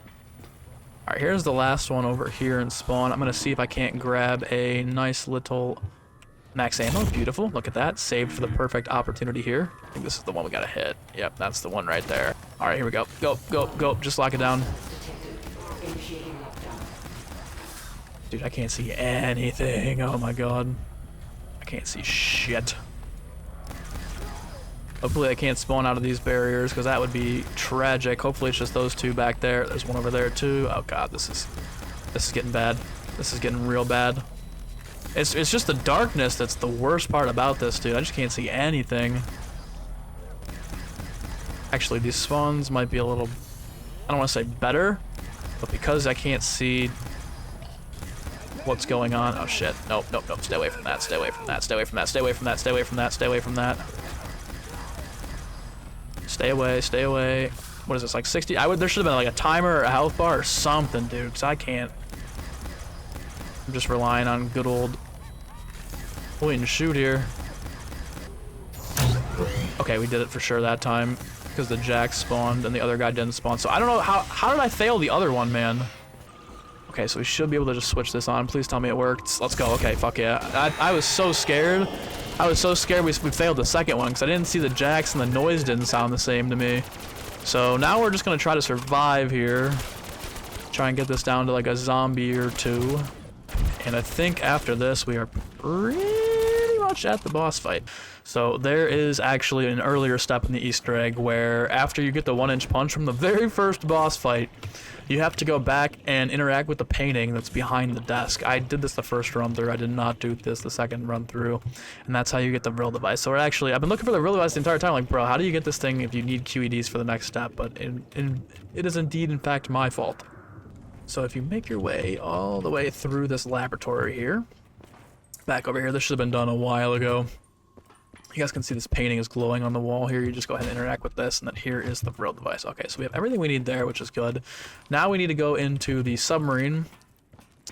All right, here's the last one over here in spawn. I'm gonna see if I can't grab a nice little max ammo. Beautiful. Look at that. Saved for the perfect opportunity here. I think this is the one we gotta hit. Yep, that's the one right there. All right, here we go. Go, go, go. Just lock it down. Dude, I can't see anything. Oh my god. I can't see shit. Hopefully I can't spawn out of these barriers, because that would be tragic. Hopefully it's just those two back there. There's one over there too. Oh god, this is getting bad. This is getting real bad. It's just the darkness that's the worst part about this, dude. I just can't see anything. Actually, these spawns might be a little, I don't want to say better, but because I can't see what's going on. Oh shit. Nope, nope, nope. Stay away from that. Stay away from that. Stay away from that. Stay away from that. Stay away from that. Stay away from that. Stay away, stay away. What is this, like 60? There should have been like a timer or a health bar or something, dude, because I can't. I'm just relying on good old point and shoot here. Okay, we did it for sure that time, because the jack spawned and the other guy didn't spawn. So I don't know, how did I fail the other one, man? Okay, so we should be able to just switch this on. Please tell me it worked. Let's go. Okay, fuck yeah. I was so scared. I was so scared we failed the second one because I didn't see the jacks and the noise didn't sound the same to me. So now we're just going to try to survive here. Try and get this down to like a zombie or two. And I think after this we are pretty much at the boss fight. So there is actually an earlier step in the Easter egg where after you get the 1-inch punch from the very first boss fight, you have to go back and interact with the painting that's behind the desk. I did this the first run through. I did not do this the second run through. And that's how you get the real device. So I've been looking for the real device the entire time. Like, bro, how do you get this thing if you need QEDs for the next step? But it is indeed, in fact, my fault. So if you make your way all the way through this laboratory here, back over here, this should have been done a while ago. You guys can see this painting is glowing on the wall here. You just go ahead and interact with this, and then here is the real device. Okay, so we have everything we need there, which is good. Now we need to go into the submarine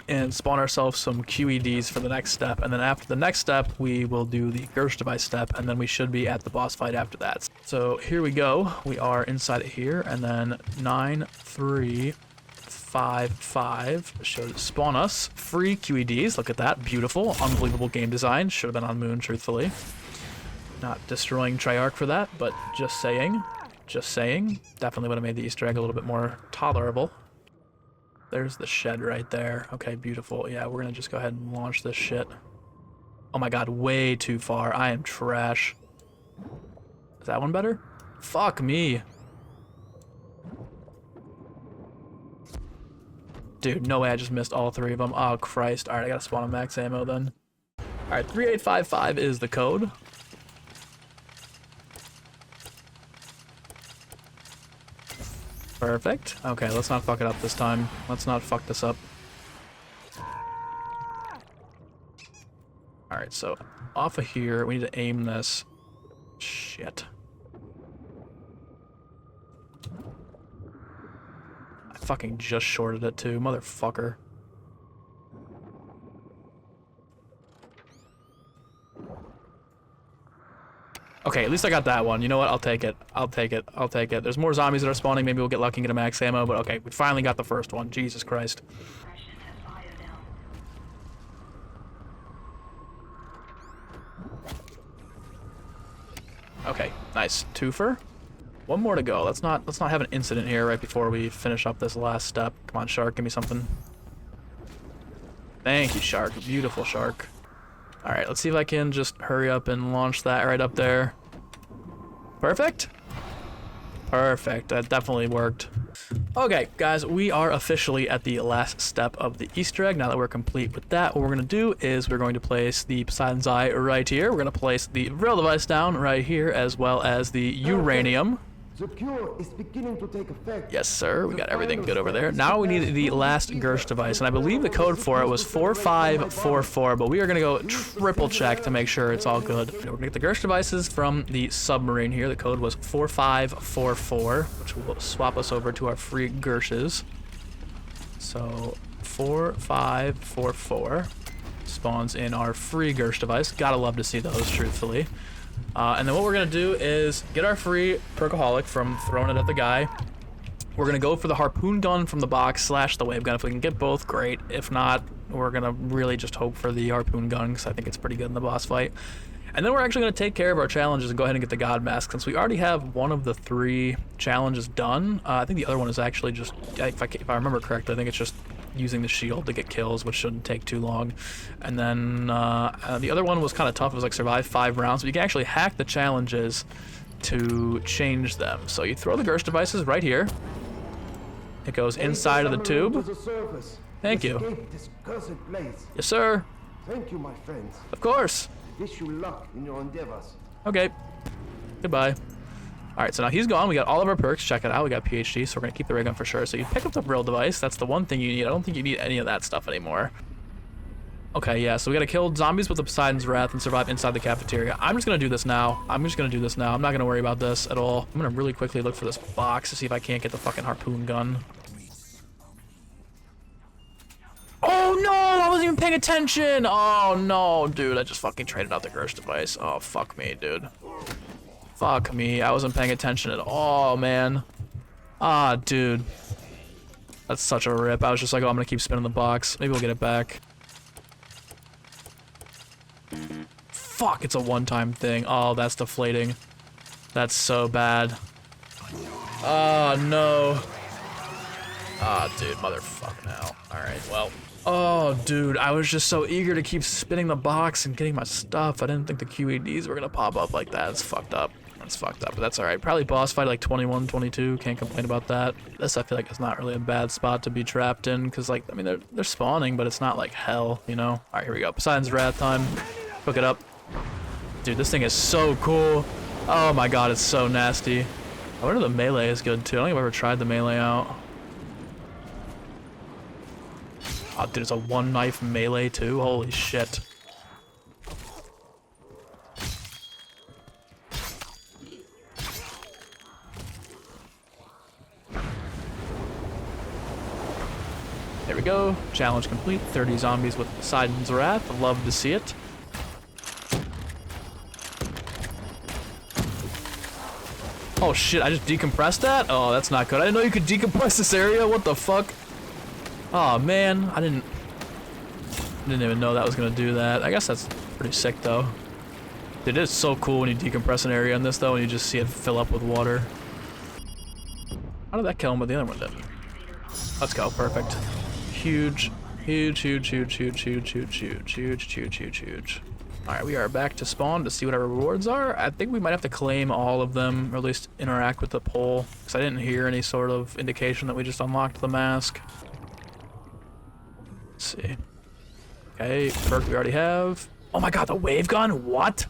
and spawn ourselves some QEDs for the next step, and then after the next step, we will do the Gersh Device step, and then we should be at the boss fight after that. So here we go. We are inside it here, and then 9355 should spawn us free QEDs. Look at that, beautiful, unbelievable game design. Should have been on Moon, truthfully. Not destroying Treyrach for that, but just saying. Just saying. Definitely would have made the Easter egg a little bit more tolerable. There's the shed right there. Okay, beautiful. Yeah, we're gonna just go ahead and launch this shit. Oh my god, way too far. I am trash. Is that one better? Fuck me. Dude, no way I just missed all three of them. Oh, Christ. Alright, I gotta spawn a max ammo then. Alright, 3855 is the code. Perfect. Okay, let's not fuck it up this time. Let's not fuck this up. Alright, so off of here, we need to aim this. Shit. I fucking just shorted it too, motherfucker. Okay, at least I got that one. You know what? I'll take it. I'll take it. I'll take it. There's more zombies that are spawning. Maybe we'll get lucky and get a max ammo, but okay, we finally got the first one. Jesus Christ. Okay, nice. Twofer. One more to go. Let's not have an incident here right before we finish up this last step. Come on, shark, give me something. Thank you, shark. Beautiful shark. Alright, let's see if I can just hurry up and launch that right up there. Perfect? Perfect, that definitely worked. Okay, guys, we are officially at the last step of the Easter egg. Now that we're complete with that, what we're going to do is we're going to place the Poseidon's Eye right here. We're going to place the Vril Device down right here, as well as the Uranium. The cure is beginning to take effect. Yes, sir. We got everything good over there. Now we need the last Gersh device, and I believe the code for it was 4544, but we are going to go triple check to make sure it's all good. We're going to get the Gersh devices from the submarine here. The code was 4544, which will swap us over to our free Gershes. So 4544 spawns in our free Gersh device. Gotta love to see those, truthfully. And then what we're gonna do is get our free Perkaholic from throwing it at the guy. We're gonna go for the harpoon gun from the box / the wave gun. If we can get both, great. If not, we're gonna really just hope for the harpoon gun because I think it's pretty good in the boss fight. And then we're actually gonna take care of our challenges and go ahead and get the God Mask since we already have one of the 3 challenges done. I think the other one is actually just, if I remember correctly, I think it's just using the shield to get kills, which shouldn't take too long. And then the other one was kind of tough. It was like survive 5 rounds, but you can actually hack the challenges to change them. So you throw the Gersh devices right here. It goes inside of the tube. Thank you. Yes, sir. Thank you, my friends. Of course. Wish you luck in your endeavors. Okay. Goodbye. Alright, so now he's gone. We got all of our perks. Check it out. We got PhD, so we're going to keep the ray gun for sure. So you pick up the Vril device. That's the one thing you need. I don't think you need any of that stuff anymore. Okay, yeah, so we got to kill zombies with the Poseidon's Wrath and survive inside the cafeteria. I'm just going to do this now. I'm not going to worry about this at all. I'm going to really quickly look for this box to see if I can't get the fucking harpoon gun. Oh no, I wasn't even paying attention. Oh no, dude, I just fucking traded out the Gersh device. Oh, fuck me, dude. Fuck me, I wasn't paying attention at all, man. Ah, dude. That's such a rip. I was just like, oh, I'm gonna keep spinning the box. Maybe we'll get it back. Fuck, it's a one-time thing. Oh, that's deflating. That's so bad. Oh, no. Ah, dude, motherfucker now. Alright, well. Oh, dude, I was just so eager to keep spinning the box and getting my stuff. I didn't think the QEDs were gonna pop up like that. It's fucked up. It's fucked up, but that's alright. Probably boss fight like 21, 22. Can't complain about that. This, I feel like, is not really a bad spot to be trapped in, because, like, I mean, they're spawning, but it's not like hell, you know? Alright, here we go. Poseidon's Wrath time. Hook it up. Dude, this thing is so cool. Oh my god, it's so nasty. I wonder if the melee is good, too. I don't think I've ever tried the melee out. Oh, dude, it's a one-knife melee, too? Holy shit. There we go. Challenge complete. 30 zombies with Poseidon's Wrath. Love to see it. Oh shit, I just decompressed that? Oh, that's not good. I didn't know you could decompress this area. What the fuck? Oh man, I didn't even know that was gonna do that. I guess that's pretty sick though. It is so cool when you decompress an area in this though and you just see it fill up with water. How did that kill him, but the other one didn't? Let's go, perfect. Huge, huge, huge, huge, huge, huge, huge, huge, huge, huge, huge, huge. Alright, we are back to spawn to see what our rewards are. I think we might have to claim all of them, or at least interact with the pole, because I didn't hear any sort of indication that we just unlocked the mask. Let's see. Okay, perk we already have. Oh my god, the wave gun? What?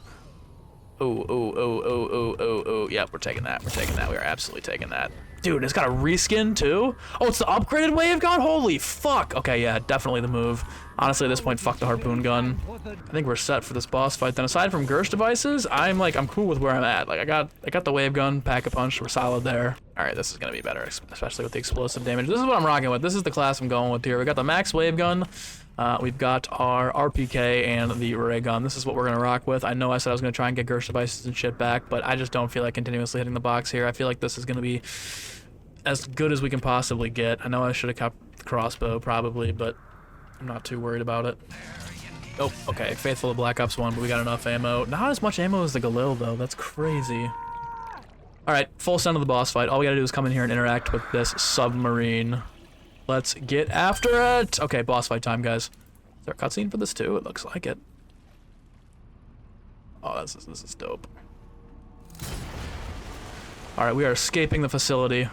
Oh, oh, oh, oh, oh, oh, oh. Yep, we're taking that. We're taking that. We are absolutely taking that. Dude, it's got a reskin too? Oh, it's the upgraded wave gun? Holy fuck. Okay, yeah, definitely the move. Honestly, at this point, fuck the harpoon gun. I think we're set for this boss fight. Then aside from Gersh devices, I'm cool with where I'm at. Like, I got the wave gun, Pack-a-Punch, we're solid there. All right, this is gonna be better, especially with the explosive damage. This is what I'm rocking with. This is the class I'm going with here. We got the max wave gun. We've got our RPK and the ray gun. This is what we're gonna rock with. I know I said I was gonna try and get Gersh devices and shit back, but I just don't feel like continuously hitting the box here. I feel like this is gonna be as good as we can possibly get. I know I should have kept the crossbow probably, but I'm not too worried about it. Oh, okay, faithful to Black Ops 1, but we got enough ammo. Not as much ammo as the Galil though, that's crazy. Alright, full send of the boss fight. All we gotta do is come in here and interact with this submarine. Let's get after it! Okay, boss fight time, guys. Is there a cutscene for this too? It looks like it. Oh, this is dope. Alright, we are escaping the facility.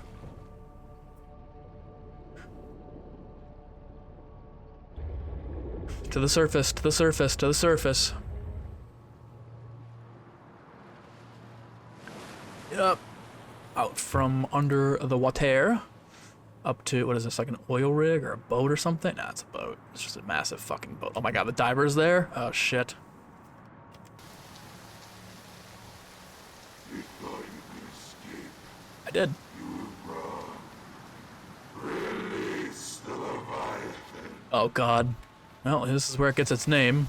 To the surface, to the surface, to the surface. Yep. Out from under the water. Up to, what is this, like an oil rig or a boat or something? Nah, it's a boat. It's just a massive fucking boat. Oh my god, the diver's there? Oh shit. You thought you could escape. I did. You were wrong. Release the Leviathan. Oh god. Well, this is where it gets its name.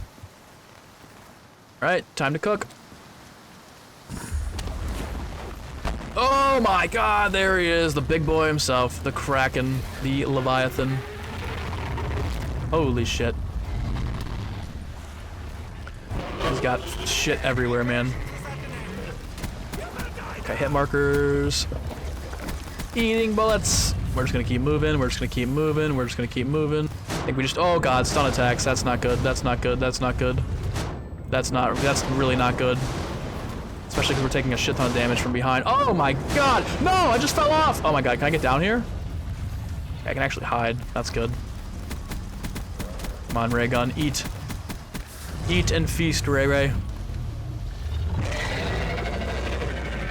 Right, time to cook. Oh my god, there he is, the big boy himself, the Kraken, the Leviathan. Holy shit. He's got shit everywhere, man. Okay, hit markers. Eating bullets. We're just gonna keep moving, we're just gonna keep moving, we're just gonna keep moving. I think we just, oh god, stun attacks, that's not good, that's not good, that's not good. That's really not good. Especially because we're taking a shit ton of damage from behind. Oh my god! No! I just fell off! Oh my god, can I get down here? I can actually hide. That's good. Come on, ray gun. Eat. Eat and feast, Ray Ray.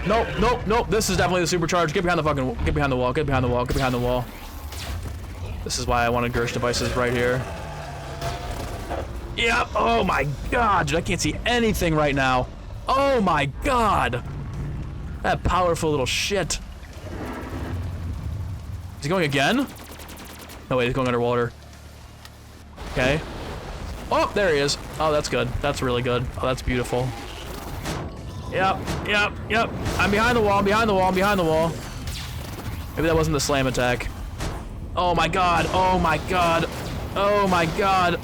Nope, nope, nope. This is definitely the supercharge. Get behind the fucking... Get behind the wall. Get behind the wall. Get behind the wall. This is why I wanted Gersh Devices right here. Yep. Oh my god, dude. I can't see anything right now. Oh my god! That powerful little shit. Is he going again? No, wait, he's going underwater. Okay. Oh, there he is. Oh, that's good. That's really good. Oh, that's beautiful. Yep, yep, yep. I'm behind the wall, I'm behind the wall, I'm behind the wall. Maybe that wasn't the slam attack. Oh my god, oh my god. Oh my god.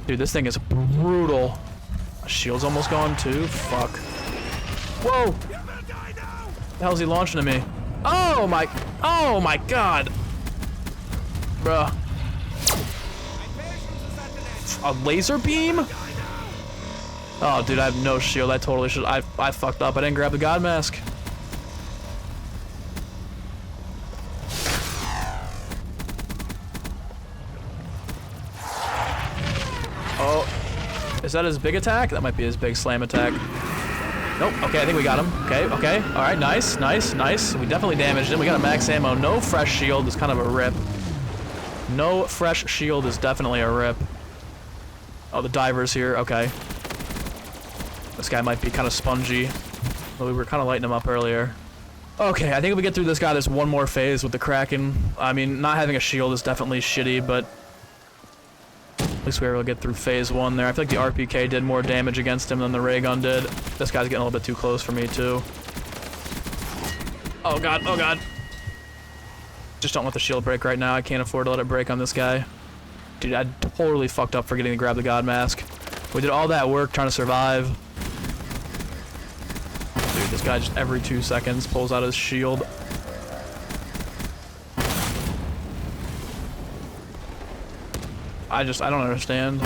Dude, this thing is brutal. Shield's almost gone too. Fuck. Whoa! The hell is he launching at me? Oh my god! Bruh. A laser beam? Oh dude, I have no shield. I totally should. I fucked up. I didn't grab the god mask. Oh. Is that his big attack? That might be his big slam attack. Nope. Okay, I think we got him. Okay, okay. All right, nice, nice, nice. We definitely damaged him. We got a max ammo. No fresh shield is kind of a rip. No fresh shield is definitely a rip. Oh, the diver's here. Okay. This guy might be kind of spongy. But we were kind of lighting him up earlier. Okay, I think if we get through this guy, there's one more phase with the Kraken. I mean, not having a shield is definitely shitty, but... at least we were able to get through phase 1 there. I feel like the RPK did more damage against him than the ray gun did. This guy's getting a little bit too close for me too. Oh god, oh god. Just don't want the shield break right now. I can't afford to let it break on this guy. Dude, I totally fucked up forgetting to grab the god mask. We did all that work trying to survive. Dude, this guy just every 2 seconds pulls out his shield. I don't understand.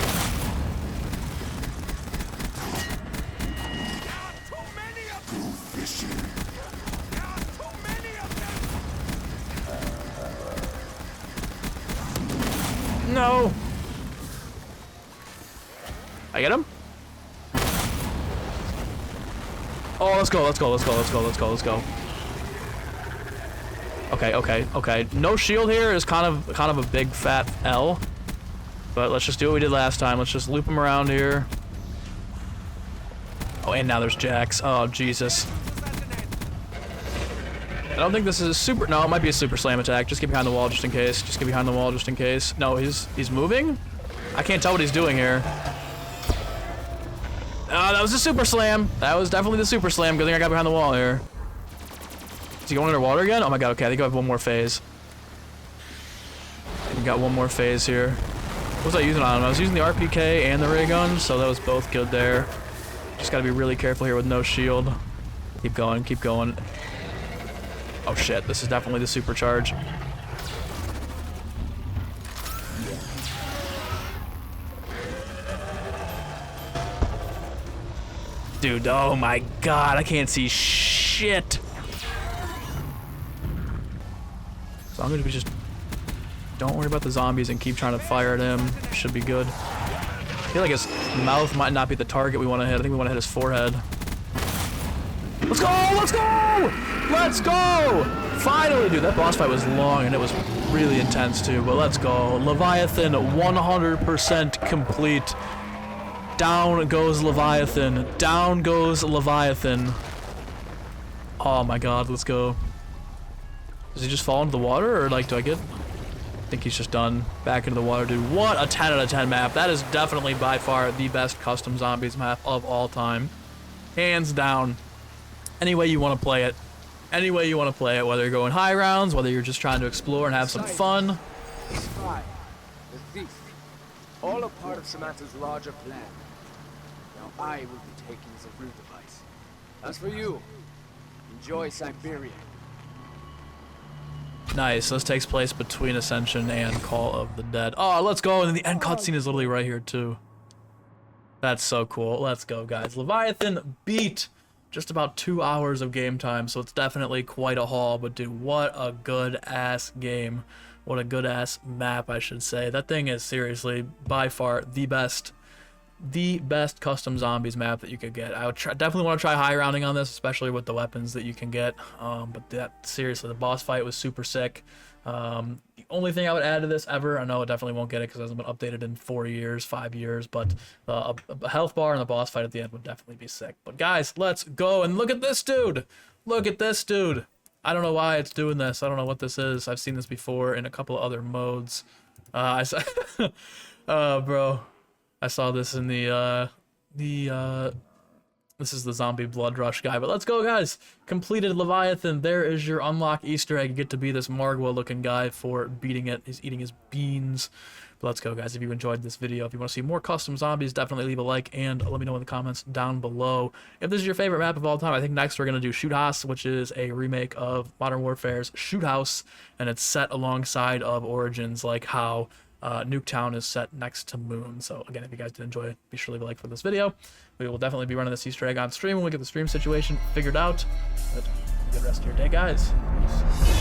No! I get him? Oh, let's go, let's go, let's go, let's go, let's go, let's go. Okay, okay, okay. No shield here is kind of a big fat L. But let's just do what we did last time. Let's just loop him around here. Oh, and now there's Jax. Oh, Jesus. I don't think this is a super... no, it might be a super slam attack. Just get behind the wall just in case. Just get behind the wall just in case. No, he's moving? I can't tell what he's doing here. Oh, that was a super slam. That was definitely the super slam. Good thing I got behind the wall here. Is he going underwater again? Oh my god, okay. I think I have one more phase. We got one more phase here. What was I using on him? I was using the RPK and the ray gun, so that was both good there. Just gotta be really careful here with no shield. Keep going, keep going. Oh shit, this is definitely the supercharge. Dude, oh my God, I can't see shit. So I'm gonna be just... Don't worry about the zombies and keep trying to fire at him. Should be good. I feel like his mouth might not be the target we want to hit. I think we want to hit his forehead. Let's go! Let's go! Let's go! Finally, dude, that boss fight was long and it was really intense too, but let's go. Leviathan 100% complete. Down goes Leviathan. Down goes Leviathan. Oh my god, let's go. Does he just fall into the water, or like, do I get... I think he's just done. Back into the water, dude. What a 10 out of 10 map. That is definitely by far the best custom zombies map of all time. Hands down. Any way you want to play it. Any way you want to play it, whether you're going high rounds, whether you're just trying to explore and have some fun. The spy, the thief, all a part of Samantha's larger plan. Now I will be taking the root device. As for you, enjoy Siberia. Nice. This takes place between Ascension and Call of the Dead. Oh, let's go. And the end cutscene is literally right here, too. That's so cool. Let's go, guys. Leviathan beat just about 2 hours of game time, so it's definitely quite a haul. But, dude, what a good-ass game. What a good-ass map, I should say. That thing is seriously, by far, the best custom zombies map that you could get. I would definitely want to try high rounding on this, especially with the weapons that you can get. But that, seriously, the boss fight was super sick. The only thing I would add to this ever, I know it definitely won't get it because it hasn't been updated in 4 years, 5 years, but a health bar and the boss fight at the end would definitely be sick. But guys, let's go, and look at this dude. Look at this dude. I don't know why it's doing this. I don't know what this is. I've seen this before in a couple of other modes. I saw bro. I saw this in this is the zombie blood rush guy, but let's go, guys. Completed Leviathan. There is your unlock Easter egg. You get to be this Margwa looking guy for beating it. He's eating his beans. But let's go, guys. If you enjoyed this video, if you want to see more custom zombies, definitely leave a like and let me know in the comments down below. If this is your favorite map of all time, I think next we're going to do Shoot House, which is a remake of Modern Warfare's Shoot House, and it's set alongside of Origins, like how Nuketown is set next to Moon. So again, if you guys did enjoy it, be sure to leave a like for this video. We will definitely be running this Easter egg on stream when we get the stream situation figured out. But good rest of your day, guys. Peace.